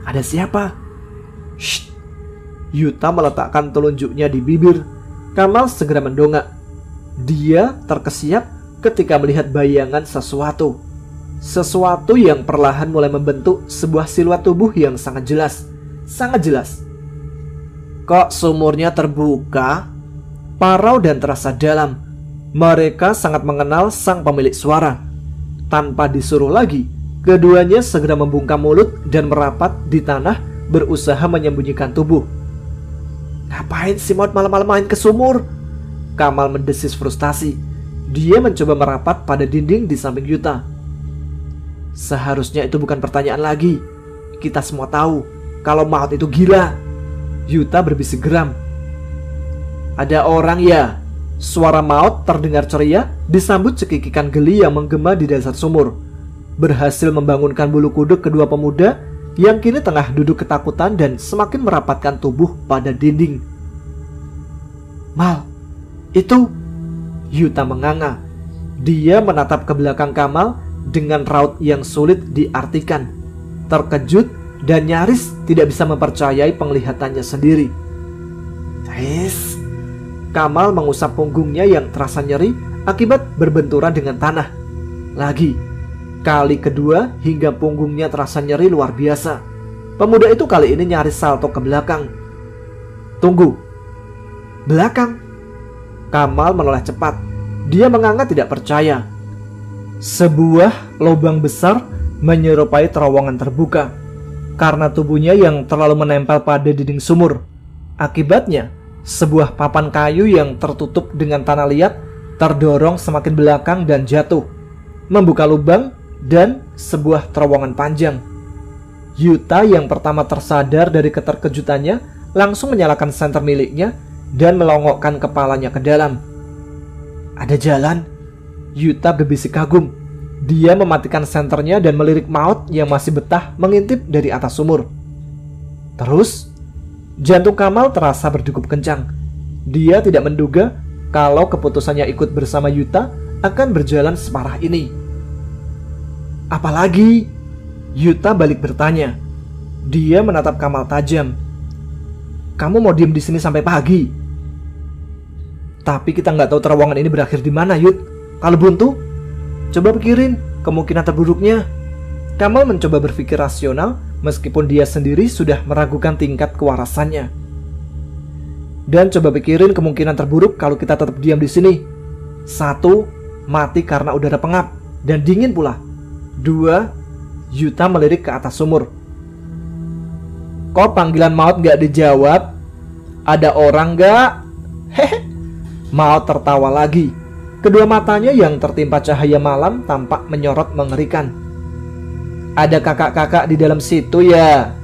Ada siapa? Shh. Yuta meletakkan telunjuknya di bibir. Kamal segera mendongak. Dia terkesiap ketika melihat bayangan sesuatu. Sesuatu yang perlahan mulai membentuk sebuah siluet tubuh yang sangat jelas. Sangat jelas. Kok sumurnya terbuka? Parau dan terasa dalam. Mereka sangat mengenal sang pemilik suara. Tanpa disuruh lagi, keduanya segera membungkam mulut dan merapat di tanah, berusaha menyembunyikan tubuh. Ngapain si Maud malam-malam main ke sumur? Kamal mendesis frustasi. Dia mencoba merapat pada dinding di samping Yuta. Seharusnya itu bukan pertanyaan lagi. Kita semua tahu kalau Maut itu gila. Yuta berbisik geram. Ada orang ya? Suara Maut terdengar ceria, disambut cekikikan geli yang menggema di dasar sumur. Berhasil membangunkan bulu kuduk kedua pemuda yang kini tengah duduk ketakutan dan semakin merapatkan tubuh pada dinding. Mal, itu... Yuta menganga. Dia menatap ke belakang Kamal dengan raut yang sulit diartikan. Terkejut dan nyaris tidak bisa mempercayai penglihatannya sendiri. Tais. Kamal mengusap punggungnya yang terasa nyeri akibat berbenturan dengan tanah. Lagi, kali kedua hingga punggungnya terasa nyeri luar biasa. Pemuda itu kali ini nyaris salto ke belakang. Tunggu. Belakang? Kamal menoleh cepat. Dia menganga tidak percaya. Sebuah lubang besar menyerupai terowongan terbuka karena tubuhnya yang terlalu menempel pada dinding sumur. Akibatnya, sebuah papan kayu yang tertutup dengan tanah liat terdorong semakin belakang dan jatuh, membuka lubang dan sebuah terowongan panjang. Yuta yang pertama tersadar dari keterkejutannya langsung menyalakan senter miliknya dan melongokkan kepalanya ke dalam. Ada jalan. Yuta berbisik kagum. Dia mematikan senternya dan melirik Maut yang masih betah mengintip dari atas sumur. Terus, jantung Kamal terasa berdegup kencang. Dia tidak menduga kalau keputusannya ikut bersama Yuta akan berjalan separah ini. Apalagi? Yuta balik bertanya. Dia menatap Kamal tajam. Kamu mau diem di sini sampai pagi? Tapi kita nggak tahu terowongan ini berakhir di mana, Yut. Kalau buntu, coba pikirin kemungkinan terburuknya. Kamal mencoba berpikir rasional meskipun dia sendiri sudah meragukan tingkat kewarasannya. Dan coba pikirin kemungkinan terburuk kalau kita tetap diam di sini. 1, mati karena udara pengap dan dingin pula. 2, Yuta melirik ke atas sumur. Kok panggilan Maut nggak dijawab? Ada orang nggak? Hehe. Maut tertawa lagi. Kedua matanya yang tertimpa cahaya malam tampak menyorot mengerikan. Ada kakak-kakak di dalam situ ya?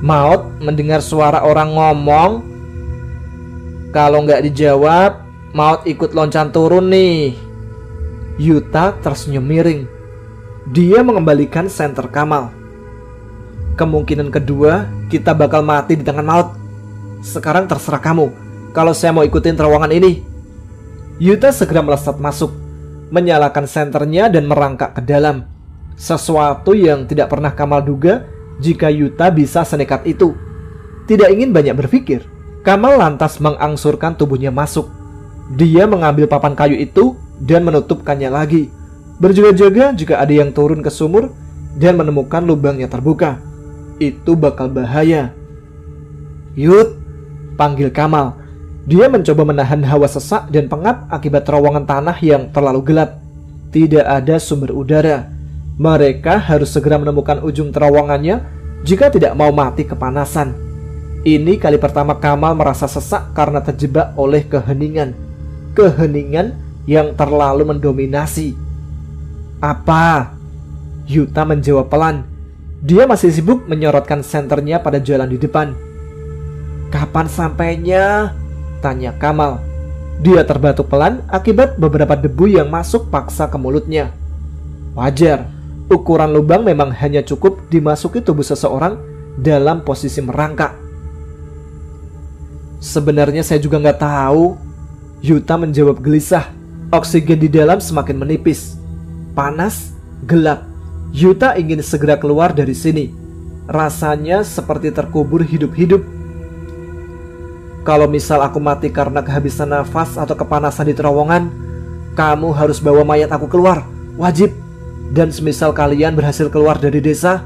Maut mendengar suara orang ngomong. Kalau nggak dijawab, Maut ikut loncat turun nih. Yuta tersenyum miring. Dia mengembalikan senter Kamal. Kemungkinan kedua, kita bakal mati di tangan Maut. Sekarang terserah kamu kalau saya mau ikutin terowongan ini. Yuta segera melesat masuk, menyalakan senternya dan merangkak ke dalam. Sesuatu yang tidak pernah Kamal duga jika Yuta bisa senekat itu. Tidak ingin banyak berpikir, Kamal lantas mengangsurkan tubuhnya masuk. Dia mengambil papan kayu itu dan menutupkannya lagi, berjaga-jaga jika ada yang turun ke sumur dan menemukan lubangnya terbuka. Itu bakal bahaya. Yut, panggil Kamal. Dia mencoba menahan hawa sesak dan pengap akibat terowongan tanah yang terlalu gelap. Tidak ada sumber udara. Mereka harus segera menemukan ujung terowongannya jika tidak mau mati kepanasan. Ini kali pertama Kamal merasa sesak karena terjebak oleh keheningan. Keheningan yang terlalu mendominasi. Apa? Yuta menjawab pelan. Dia masih sibuk menyorotkan senternya pada jalan di depan. Kapan sampainya? Tanya Kamal. Dia terbatuk pelan akibat beberapa debu yang masuk paksa ke mulutnya. Wajar, ukuran lubang memang hanya cukup dimasuki tubuh seseorang dalam posisi merangkak. Sebenarnya saya juga nggak tahu. Yuta menjawab gelisah. Oksigen di dalam semakin menipis. Panas, gelap. Yuta ingin segera keluar dari sini. Rasanya seperti terkubur hidup-hidup. Kalau misal aku mati karena kehabisan nafas atau kepanasan di terowongan, kamu harus bawa mayat aku keluar. Wajib. Dan semisal kalian berhasil keluar dari desa,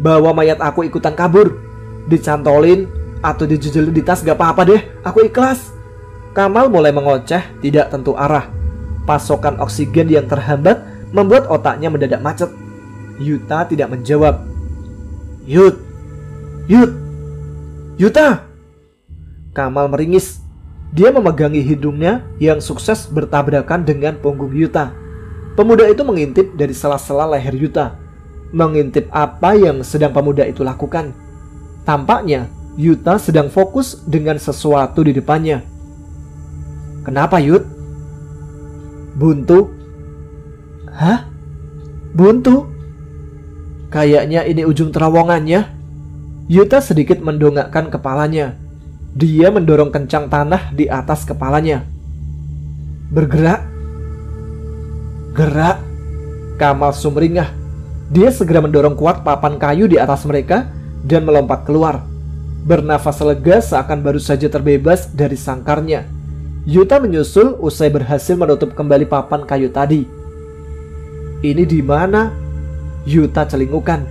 bawa mayat aku ikutan kabur. Dicantolin atau dijujelin di tas gak apa-apa deh. Aku ikhlas. Kamal mulai mengoceh tidak tentu arah. Pasokan oksigen yang terhambat membuat otaknya mendadak macet. Yuta tidak menjawab. Yuta. Kamal meringis. Dia memegangi hidungnya yang sukses bertabrakan dengan punggung Yuta. Pemuda itu mengintip dari sela-sela leher Yuta, mengintip apa yang sedang pemuda itu lakukan. Tampaknya Yuta sedang fokus dengan sesuatu di depannya. "Kenapa, Yut?" "Buntu." "Hah? Buntu? Kayaknya ini ujung terowongannya." Yuta sedikit mendongakkan kepalanya. Dia mendorong kencang tanah di atas kepalanya. "Bergerak." "Gerak." Kamal sumringah. Dia segera mendorong kuat papan kayu di atas mereka dan melompat keluar. Bernafas lega seakan baru saja terbebas dari sangkarnya. Yuta menyusul usai berhasil menutup kembali papan kayu tadi. "Ini di mana?" Yuta celingukan.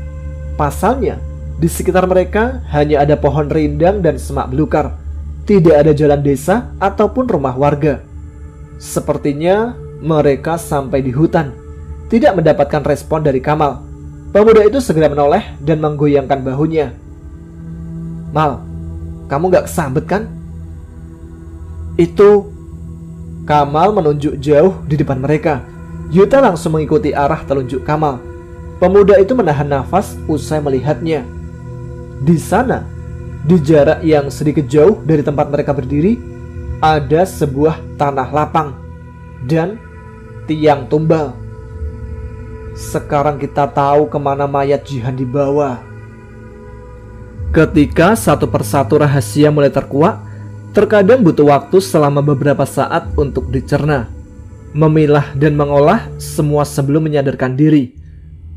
Pasalnya, di sekitar mereka hanya ada pohon rindang dan semak belukar. Tidak ada jalan desa ataupun rumah warga. Sepertinya mereka sampai di hutan. Tidak mendapatkan respon dari Kamal. Pemuda itu segera menoleh dan menggoyangkan bahunya. "Mal, kamu gak kesambet kan?" "Itu..." Kamal menunjuk jauh di depan mereka. Yuta langsung mengikuti arah telunjuk Kamal. Pemuda itu menahan nafas usai melihatnya. Di sana, di jarak yang sedikit jauh dari tempat mereka berdiri, ada sebuah tanah lapang dan tiang tumbal. Sekarang kita tahu kemana mayat Jihan dibawa. Ketika satu persatu rahasia mulai terkuak, terkadang butuh waktu selama beberapa saat untuk dicerna, memilah dan mengolah semua sebelum menyadarkan diri.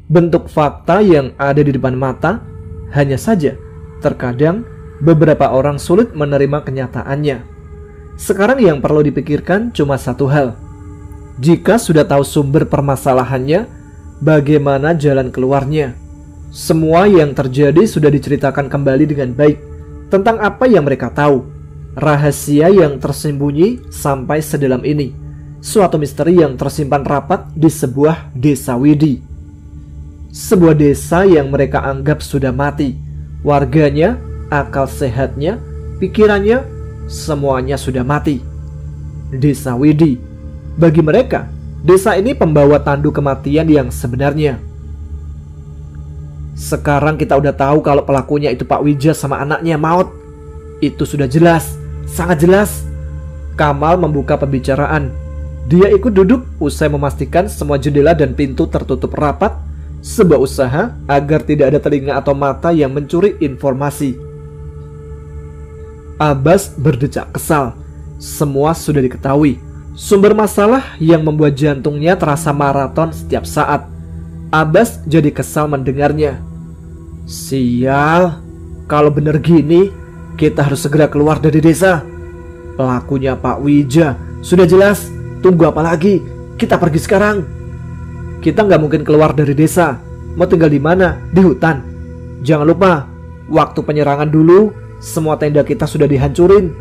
Bentuk fakta yang ada di depan mata, hanya saja terkadang beberapa orang sulit menerima kenyataannya. Sekarang yang perlu dipikirkan cuma satu hal. Jika sudah tahu sumber permasalahannya, bagaimana jalan keluarnya? Semua yang terjadi sudah diceritakan kembali dengan baik tentang apa yang mereka tahu. Rahasia yang tersembunyi sampai sedalam ini. Suatu misteri yang tersimpan rapat di sebuah desa Widi. Sebuah desa yang mereka anggap sudah mati. Warganya, akal sehatnya, pikirannya, semuanya sudah mati. Desa Widi. Bagi mereka, desa ini pembawa tandu kematian yang sebenarnya. Sekarang kita udah tahu kalau pelakunya itu Pak Wija sama anaknya Maut. Itu sudah jelas, sangat jelas. Kamal membuka pembicaraan. Dia ikut duduk usai memastikan semua jendela dan pintu tertutup rapat. Sebuah usaha agar tidak ada telinga atau mata yang mencuri informasi. Abbas berdecak kesal. Semua sudah diketahui. Sumber masalah yang membuat jantungnya terasa maraton setiap saat. Abbas jadi kesal mendengarnya. Sial, kalau bener gini, kita harus segera keluar dari desa. Pelakunya Pak Wija sudah jelas. Tunggu apa lagi? Kita pergi sekarang. Kita nggak mungkin keluar dari desa. Mau tinggal di mana? Di hutan. Jangan lupa, waktu penyerangan dulu, semua tenda kita sudah dihancurin.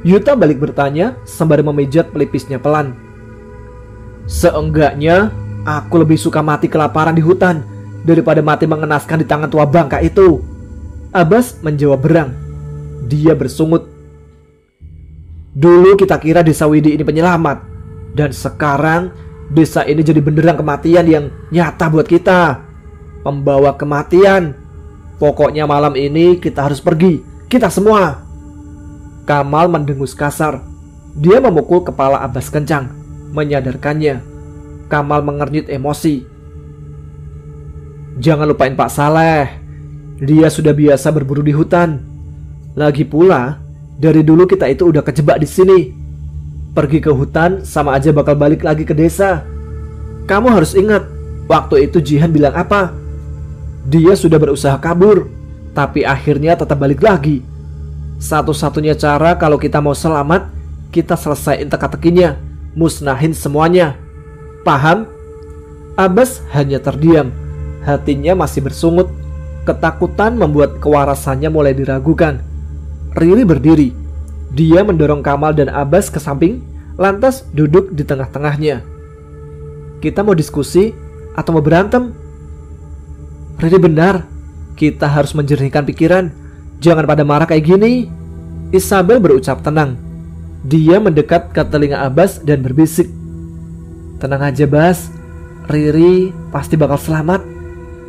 Yuta balik bertanya sembari memijat pelipisnya pelan. Seenggaknya, aku lebih suka mati kelaparan di hutan daripada mati mengenaskan di tangan tua bangka itu. Abbas menjawab berang. Dia bersungut. Dulu kita kira desa Widi ini penyelamat, dan sekarang desa ini jadi benderang kematian yang nyata buat kita. Pembawa kematian. Pokoknya malam ini kita harus pergi. Kita semua. Kamal mendengus kasar. Dia memukul kepala Abbas kencang, menyadarkannya. Kamal mengernyit emosi. Jangan lupain Pak Saleh. Dia sudah biasa berburu di hutan. Lagi pula, dari dulu kita itu udah kejebak di sini. Pergi ke hutan sama aja bakal balik lagi ke desa. Kamu harus ingat, waktu itu Jihan bilang apa? Dia sudah berusaha kabur, tapi akhirnya tetap balik lagi. Satu-satunya cara kalau kita mau selamat, kita selesaiin teka-tekinya, musnahin semuanya. Paham? Abbas hanya terdiam. Hatinya masih bersungut. Ketakutan membuat kewarasannya mulai diragukan. Riri berdiri. Dia mendorong Kamal dan Abbas ke samping, lantas duduk di tengah-tengahnya. Kita mau diskusi atau mau berantem? Riri benar. Kita harus menjernihkan pikiran. Jangan pada marah kayak gini. Isabel berucap tenang. Dia mendekat ke telinga Abbas dan berbisik, "Tenang aja Bas, Riri pasti bakal selamat.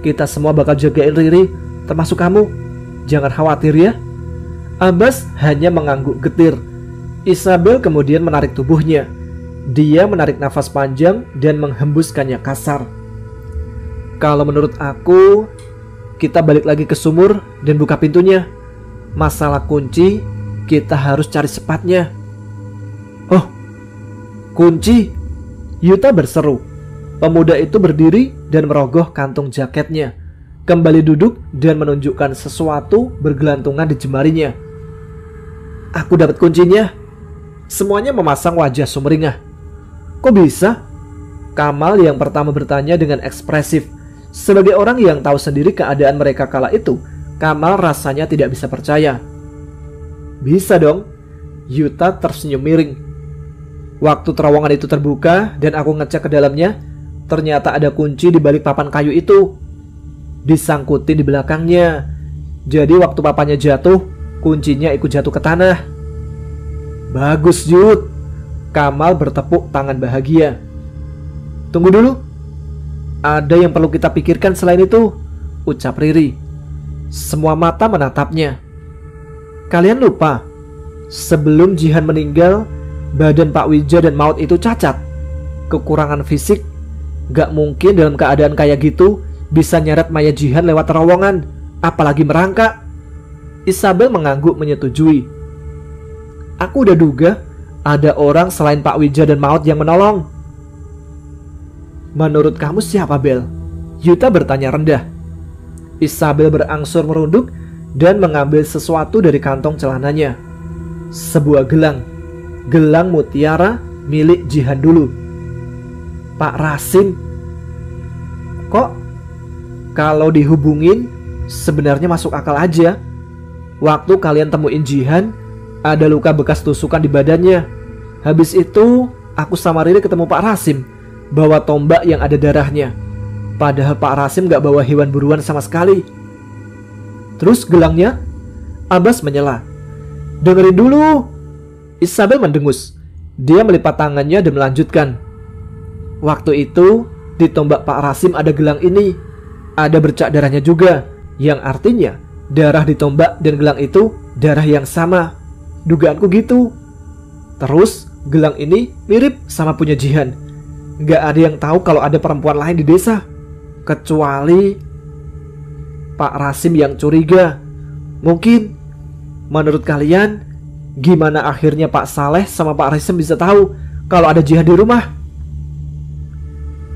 Kita semua bakal jagain Riri, termasuk kamu. Jangan khawatir ya." Abbas hanya mengangguk getir. Isabel kemudian menarik tubuhnya. Dia menarik nafas panjang dan menghembuskannya kasar. "Kalau menurut aku, kita balik lagi ke sumur dan buka pintunya. Masalah kunci, kita harus cari secepatnya." "Oh, kunci!" Yuta berseru. Pemuda itu berdiri dan merogoh kantung jaketnya, kembali duduk dan menunjukkan sesuatu bergelantungan di jemarinya. "Aku dapat kuncinya." Semuanya memasang wajah sumringah. "Kok bisa?" Kamal yang pertama bertanya dengan ekspresif. Sebagai orang yang tahu sendiri keadaan mereka kala itu, Kamal rasanya tidak bisa percaya. "Bisa dong." Yuta tersenyum miring. "Waktu terowongan itu terbuka dan aku ngecek ke dalamnya, ternyata ada kunci di balik papan kayu itu. Disangkutin di belakangnya. Jadi waktu papanya jatuh, kuncinya ikut jatuh ke tanah." "Bagus, Yud." Kamal bertepuk tangan bahagia. "Tunggu dulu. Ada yang perlu kita pikirkan selain itu," ucap Riri. Semua mata menatapnya. "Kalian lupa, sebelum Jihan meninggal, badan Pak Wija dan Maut itu cacat, kekurangan fisik. Gak mungkin dalam keadaan kayak gitu bisa nyeret mayat Jihan lewat terowongan, apalagi merangkak." Isabel mengangguk menyetujui. "Aku udah duga ada orang selain Pak Wija dan Maut yang menolong." "Menurut kamu siapa, Bel?" Yuta bertanya rendah. Isabel berangsur merunduk dan mengambil sesuatu dari kantong celananya. Sebuah gelang mutiara milik Jihan dulu. "Pak Rasim." "Kok? Kalau dihubungin sebenarnya masuk akal aja. Waktu kalian temuin Jihan, ada luka bekas tusukan di badannya. Habis itu aku sama Riri ketemu Pak Rasim, bawa tombak yang ada darahnya. Padahal Pak Rasim gak bawa hewan buruan sama sekali." "Terus gelangnya?" Abbas menyela. "Dengerin dulu." Isabel mendengus. Dia melipat tangannya dan melanjutkan. "Waktu itu di tombak Pak Rasim ada gelang ini. Ada bercak darahnya juga, yang artinya darah di tombak dan gelang itu darah yang sama. Dugaanku gitu. Terus gelang ini mirip sama punya Jihan. Gak ada yang tahu kalau ada perempuan lain di desa, kecuali Pak Rasim yang curiga. Mungkin, menurut kalian, gimana akhirnya Pak Saleh sama Pak Rasim bisa tahu kalau ada Jihan di rumah?"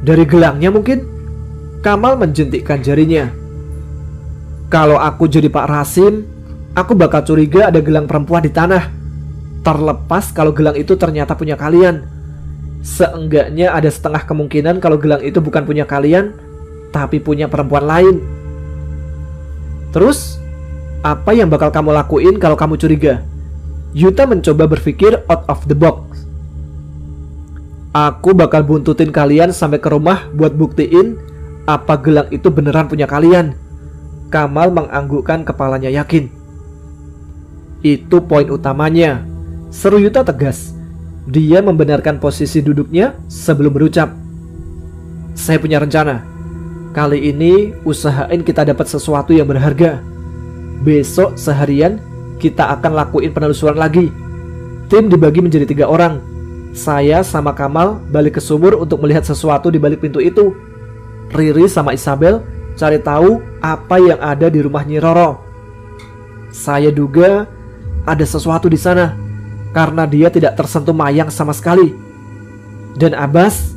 "Dari gelangnya mungkin." Kamal menjentikkan jarinya. "Kalau aku jadi Pak Rasim, aku bakal curiga ada gelang perempuan di tanah. Terlepas kalau gelang itu ternyata punya kalian. Seenggaknya ada setengah kemungkinan kalau gelang itu bukan punya kalian, tapi punya perempuan lain." "Terus, apa yang bakal kamu lakuin kalau kamu curiga?" Yuta mencoba berpikir out of the box. "Aku bakal buntutin kalian sampai ke rumah buat buktiin apa gelang itu beneran punya kalian." Kamal menganggukkan kepalanya yakin. "Itu poin utamanya," seru Yuta tegas. Dia membenarkan posisi duduknya sebelum berucap. "Saya punya rencana. Kali ini usahain kita dapat sesuatu yang berharga. Besok seharian kita akan lakuin penelusuran lagi. Tim dibagi menjadi 3 orang. Saya sama Kamal balik ke sumur untuk melihat sesuatu di balik pintu itu. Riri sama Isabel cari tahu apa yang ada di rumah Nyi Roro. Saya duga ada sesuatu di sana, karena dia tidak tersentuh mayang sama sekali. Dan Abbas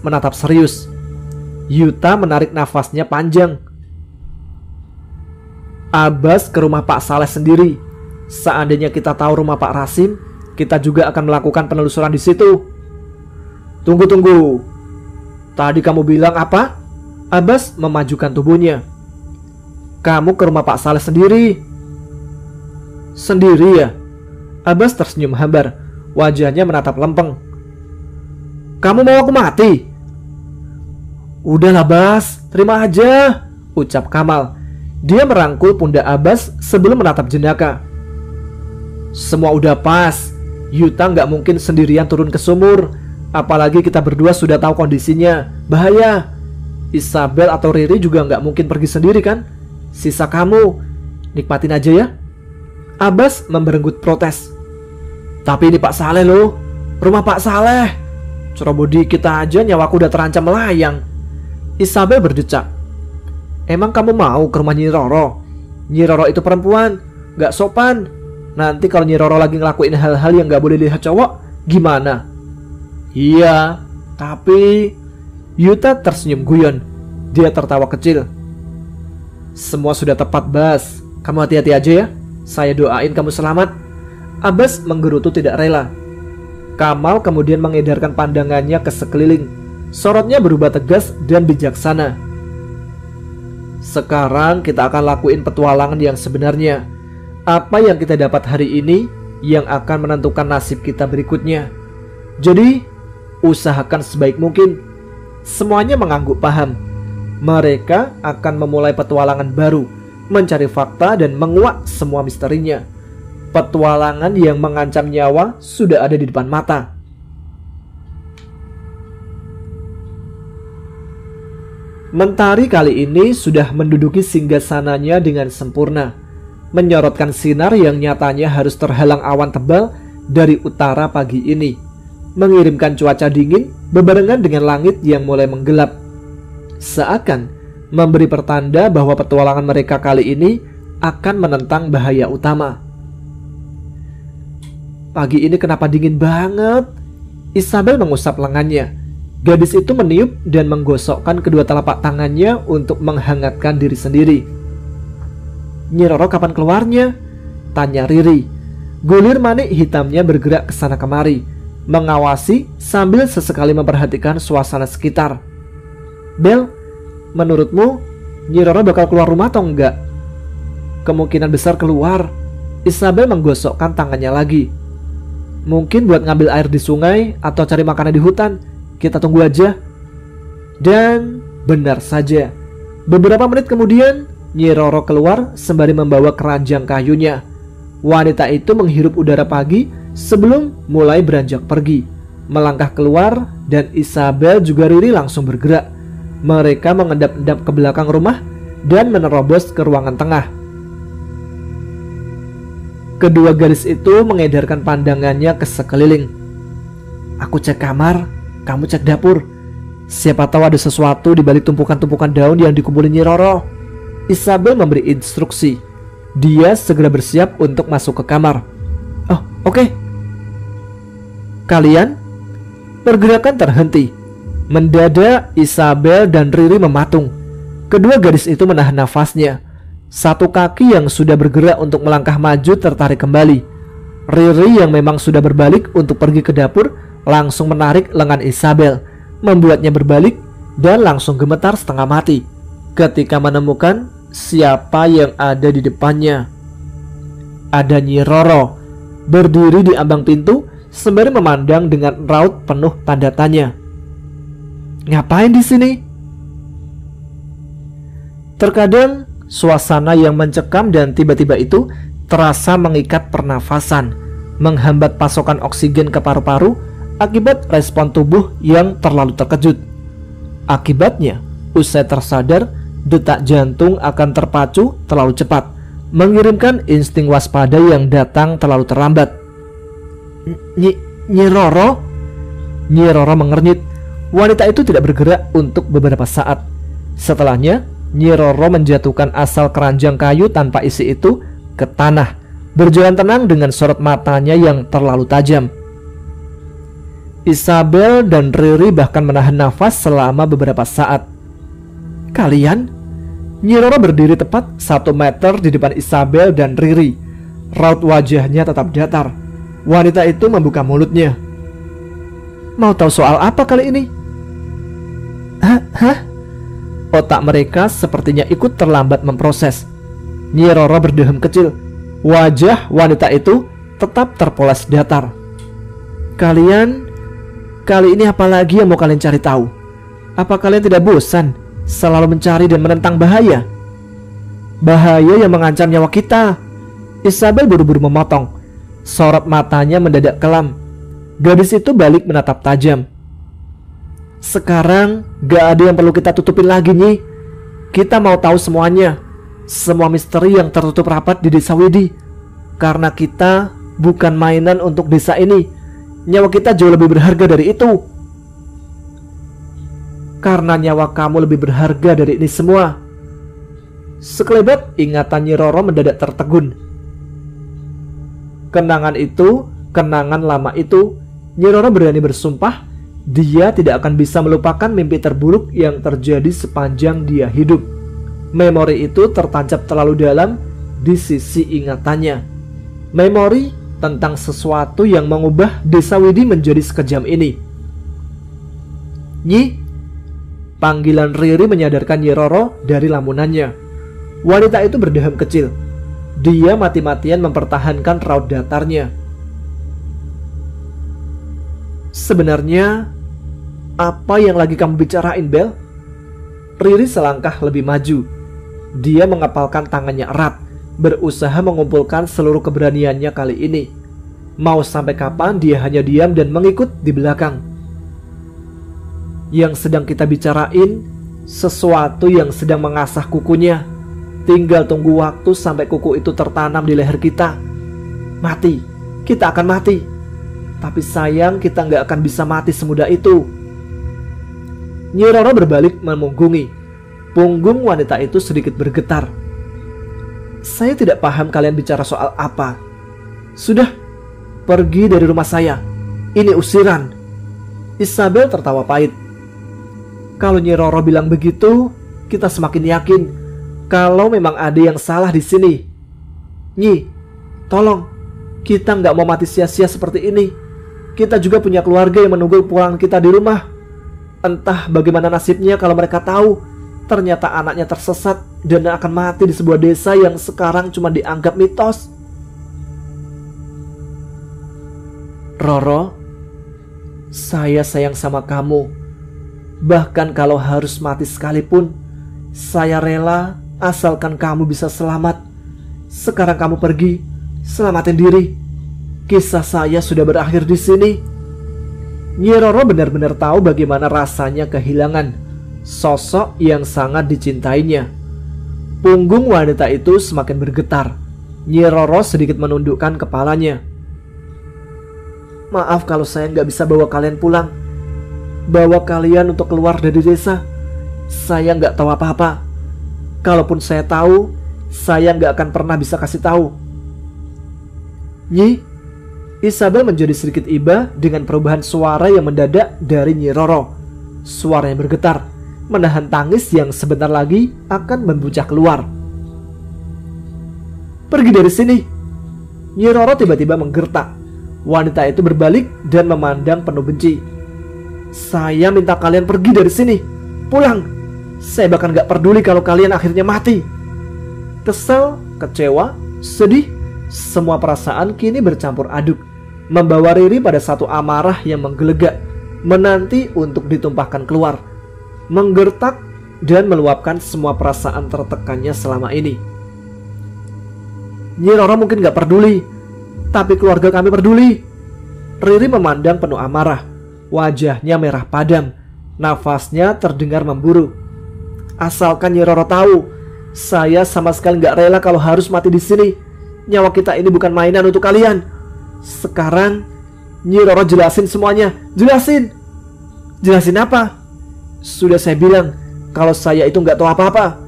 menatap serius. Yuta menarik nafasnya panjang. "Abbas ke rumah Pak Saleh sendiri. Seandainya kita tahu rumah Pak Rasim, kita juga akan melakukan penelusuran di situ." Tunggu. Tadi kamu bilang apa?" Abbas memajukan tubuhnya. "Kamu ke rumah Pak Saleh sendiri." "Sendiri ya?" Abbas tersenyum hambar. Wajahnya menatap lempeng. "Kamu mau aku mati?" "Udahlah Bas, terima aja," ucap Kamal. Dia merangkul pundak Abbas sebelum menatap jendaka. "Semua udah pas. Yuta nggak mungkin sendirian turun ke sumur. Apalagi kita berdua sudah tahu kondisinya. Bahaya. Isabel atau Riri juga nggak mungkin pergi sendiri kan? Sisa kamu, nikmatin aja ya. Abbas memberenggut protes. Tapi ini Pak Saleh loh. Rumah Pak Saleh. Ceroboh dikit aja nyawaku udah terancam melayang. Isabel berdecak. Emang kamu mau ke rumah Nyi Roro? Nyi Roro itu perempuan, nggak sopan. Nanti kalau Nyi Roro lagi ngelakuin hal-hal yang nggak boleh dilihat cowok, gimana? Iya, tapi... Yuta tersenyum guyon. Dia tertawa kecil. Semua sudah tepat, Bas. Kamu hati-hati aja ya. Saya doain kamu selamat. Abbas menggerutu tidak rela. Kamal kemudian mengedarkan pandangannya ke sekeliling. Sorotnya berubah tegas dan bijaksana. Sekarang kita akan lakuin petualangan yang sebenarnya. Apa yang kita dapat hari ini yang akan menentukan nasib kita berikutnya. Jadi, usahakan sebaik mungkin. Semuanya mengangguk paham. Mereka akan memulai petualangan baru, mencari fakta dan menguak semua misterinya. Petualangan yang mengancam nyawa sudah ada di depan mata. Mentari kali ini sudah menduduki singgasananya dengan sempurna, menyorotkan sinar yang nyatanya harus terhalang awan tebal dari utara pagi ini, mengirimkan cuaca dingin bebarengan dengan langit yang mulai menggelap, seakan memberi pertanda bahwa petualangan mereka kali ini akan menentang bahaya utama. Pagi ini kenapa dingin banget? Isabel mengusap lengannya. Gadis itu meniup dan menggosokkan kedua telapak tangannya untuk menghangatkan diri sendiri. Nyi Roro kapan keluarnya? Tanya Riri. Gulir manik hitamnya bergerak ke sana kemari, mengawasi sambil sesekali memperhatikan suasana sekitar. Bel, menurutmu Nyi Roro bakal keluar rumah atau enggak? Kemungkinan besar keluar. Isabel menggosokkan tangannya lagi. Mungkin buat ngambil air di sungai atau cari makanan di hutan. Kita tunggu aja. Dan benar saja, beberapa menit kemudian Nyi Roro keluar sembari membawa keranjang kayunya. Wanita itu menghirup udara pagi sebelum mulai beranjak pergi, melangkah keluar, dan Isabel juga Riri langsung bergerak. Mereka mengendap-endap ke belakang rumah dan menerobos ke ruangan tengah. Kedua gadis itu mengedarkan pandangannya ke sekeliling. Aku cek kamar, kamu cek dapur. Siapa tahu ada sesuatu di balik tumpukan-tumpukan daun yang dikumpulin Nyi Roro. Isabel memberi instruksi. Dia segera bersiap untuk masuk ke kamar. Oh, oke. Kalian? Pergerakan terhenti. Mendadak Isabel dan Riri mematung. Kedua gadis itu menahan nafasnya. Satu kaki yang sudah bergerak untuk melangkah maju tertarik kembali. Riri yang memang sudah berbalik untuk pergi ke dapur langsung menarik lengan Isabel, membuatnya berbalik dan langsung gemetar setengah mati ketika menemukan siapa yang ada di depannya. Ada Nyi Roro berdiri di ambang pintu sembari memandang dengan raut penuh tanda tanya. Ngapain di sini? Terkadang suasana yang mencekam dan tiba-tiba itu terasa mengikat pernafasan, menghambat pasokan oksigen ke paru-paru akibat respon tubuh yang terlalu terkejut. Akibatnya, usai tersadar, detak jantung akan terpacu terlalu cepat, mengirimkan insting waspada yang datang terlalu terlambat. Nyi Roro? Nyi Roro mengernyit. Wanita itu tidak bergerak untuk beberapa saat. Setelahnya, Nyi Roro menjatuhkan asal keranjang kayu tanpa isi itu ke tanah, berjalan tenang dengan sorot matanya yang terlalu tajam. Isabel dan Riri bahkan menahan nafas selama beberapa saat. Kalian? Nyi Roro berdiri tepat 1 meter di depan Isabel dan Riri. Raut wajahnya tetap datar. Wanita itu membuka mulutnya. Mau tahu soal apa kali ini? Hah? Otak mereka sepertinya ikut terlambat memproses. Nyi Roro berdehem kecil. Wajah wanita itu tetap terpoles datar. Kali ini apa lagi yang mau kalian cari tahu? Apa kalian tidak bosan selalu mencari dan menentang bahaya? Bahaya yang mengancam nyawa kita. Isabel buru-buru memotong. Sorot matanya mendadak kelam. Gadis itu balik menatap tajam. Sekarang gak ada yang perlu kita tutupin lagi, Nyi. Kita mau tahu semuanya. Semua misteri yang tertutup rapat di desa Widi. Karena kita bukan mainan untuk desa ini. Nyawa kita jauh lebih berharga dari itu. Karena nyawa kamu lebih berharga dari ini semua. Sekelebat ingatan Nyi Roro mendadak tertegun. Kenangan itu, kenangan lama itu, Nyi Roro berani bersumpah dia tidak akan bisa melupakan mimpi terburuk yang terjadi sepanjang dia hidup. Memori itu tertancap terlalu dalam di sisi ingatannya. Memori tentang sesuatu yang mengubah desa Widi menjadi sekejam ini. Nyi, panggilan Riri menyadarkan Nyi Roro dari lamunannya. Wanita itu berdeham kecil. Dia mati-matian mempertahankan raut datarnya. Sebenarnya, apa yang lagi kamu bicarain, Bel? Riri selangkah lebih maju. Dia mengepalkan tangannya erat, berusaha mengumpulkan seluruh keberaniannya kali ini. Mau sampai kapan dia hanya diam dan mengikut di belakang. Yang sedang kita bicarain, sesuatu yang sedang mengasah kukunya. Tinggal tunggu waktu sampai kuku itu tertanam di leher kita. Mati, kita akan mati. Tapi sayang, kita nggak akan bisa mati semudah itu. Nyi Roro berbalik memunggungi. Punggung wanita itu sedikit bergetar. Saya tidak paham kalian bicara soal apa. Sudah, pergi dari rumah saya. Ini usiran. Isabel tertawa pahit. Kalau Nyi Roro bilang begitu, kita semakin yakin kalau memang ada yang salah di sini. Nyi, tolong, kita nggak mau mati sia-sia seperti ini. Kita juga punya keluarga yang menunggu pulang kita di rumah. Entah bagaimana nasibnya kalau mereka tahu ternyata anaknya tersesat dan akan mati di sebuah desa yang sekarang cuma dianggap mitos. Roro, saya sayang sama kamu. Bahkan kalau harus mati sekalipun, saya rela asalkan kamu bisa selamat. Sekarang kamu pergi, selamatin diri. Kisah saya sudah berakhir di sini. Nyi Roro benar-benar tahu bagaimana rasanya kehilangan sosok yang sangat dicintainya. Punggung wanita itu semakin bergetar. Nyi Roro sedikit menundukkan kepalanya. Maaf kalau saya nggak bisa bawa kalian pulang. Bawa kalian untuk keluar dari desa. Saya nggak tahu apa-apa. Kalaupun saya tahu, saya nggak akan pernah bisa kasih tahu. Nyi, Isabel menjadi sedikit iba dengan perubahan suara yang mendadak dari Nyi Roro. Suaranya bergetar, menahan tangis yang sebentar lagi akan membuncah keluar. Pergi dari sini. Nyi Roro tiba-tiba menggertak. Wanita itu berbalik dan memandang penuh benci. Saya minta kalian pergi dari sini. Pulang. Saya bahkan gak peduli kalau kalian akhirnya mati. Kesel, kecewa, sedih, semua perasaan kini bercampur aduk, membawa Riri pada satu amarah yang menggelegak, menanti untuk ditumpahkan keluar, menggertak dan meluapkan semua perasaan tertekannya selama ini. Nyi Roro mungkin gak peduli, tapi keluarga kami peduli. Riri memandang penuh amarah. Wajahnya merah padam, nafasnya terdengar memburu. Asalkan Nyi Roro tahu, saya sama sekali gak rela kalau harus mati di sini. Nyawa kita ini bukan mainan untuk kalian. Sekarang Nyi Roro jelasin semuanya. Jelasin. Jelasin apa? Sudah saya bilang kalau saya itu gak tahu apa-apa.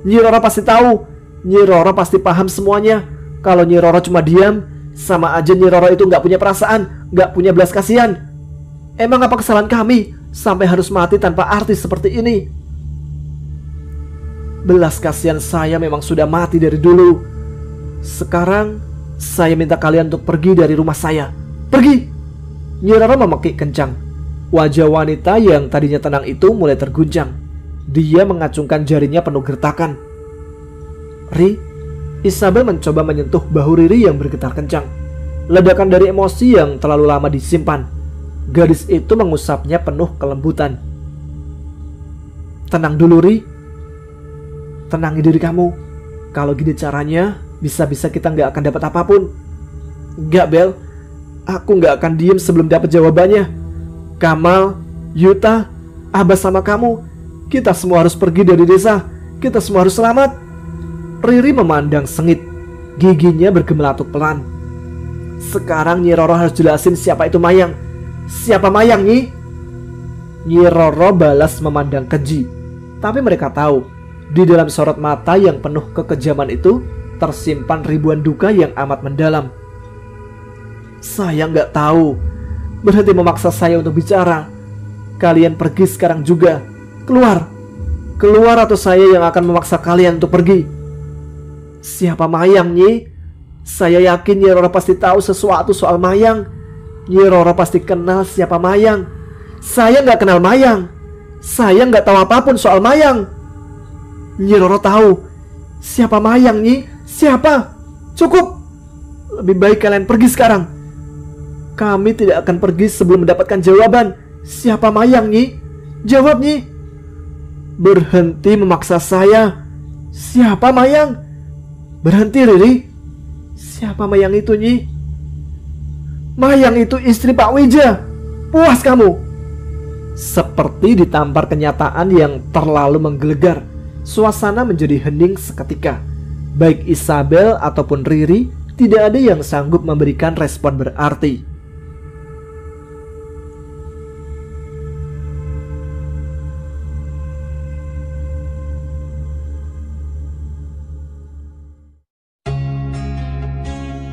Nyi Roro pasti tahu. Nyi Roro pasti paham semuanya. Kalau Nyi Roro cuma diam, sama aja Nyi Roro itu gak punya perasaan, gak punya belas kasihan. Emang apa kesalahan kami sampai harus mati tanpa arti seperti ini? Belas kasihan saya memang sudah mati dari dulu. Sekarang saya minta kalian untuk pergi dari rumah saya. Pergi. Nyi Roro memekik kencang. Wajah wanita yang tadinya tenang itu mulai terguncang. Dia mengacungkan jarinya penuh gertakan. Ri, Isabel mencoba menyentuh bahu Riri yang bergetar kencang. Ledakan dari emosi yang terlalu lama disimpan. Gadis itu mengusapnya penuh kelembutan. Tenang dulu, Ri. Tenangi diri kamu. Kalau gini caranya, bisa-bisa kita nggak akan dapat apapun. Enggak, Bel. Aku nggak akan diem sebelum dapat jawabannya. Kamal, Yuta, Abah sama kamu, kita semua harus pergi dari desa. Kita semua harus selamat. Riri memandang sengit. Giginya bergemelatuk pelan. Sekarang Nyi Roro harus jelasin siapa itu Mayang. Siapa Mayang, Nyi? Nyi Roro balas memandang keji. Tapi mereka tahu, di dalam sorot mata yang penuh kekejaman itu tersimpan ribuan duka yang amat mendalam. Saya nggak tahu. Berhenti memaksa saya untuk bicara. Kalian pergi sekarang juga. Keluar. Keluar atau saya yang akan memaksa kalian untuk pergi. Siapa Mayang, Nyi? Saya yakin Nyi Roro pasti tahu sesuatu soal Mayang. Nyi Roro pasti kenal siapa Mayang. Saya nggak kenal Mayang. Saya nggak tahu apapun soal Mayang. Nyi Roro tahu. Siapa Mayang, Nyi? Siapa? Cukup. Lebih baik kalian pergi sekarang. Kami tidak akan pergi sebelum mendapatkan jawaban. Siapa Mayang, Nyi? Jawab, Nyi. Berhenti memaksa saya. Siapa Mayang? Berhenti, Riri. Siapa Mayang itu, Nyi? Mayang itu istri Pak Wija. Puas kamu. Seperti ditampar kenyataan yang terlalu menggelegar, suasana menjadi hening seketika. Baik Isabel ataupun Riri, tidak ada yang sanggup memberikan respon berarti.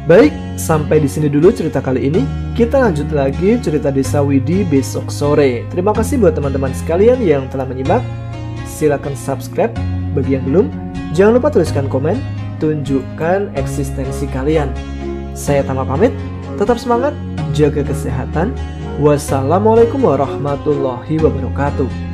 Baik, sampai di sini dulu cerita kali ini. Kita lanjut lagi cerita Desa Widi besok sore. Terima kasih buat teman-teman sekalian yang telah menyimak. Silakan subscribe bagi yang belum. Jangan lupa tuliskan komen, tunjukkan eksistensi kalian. Saya Tama pamit, tetap semangat, jaga kesehatan. Wassalamualaikum warahmatullahi wabarakatuh.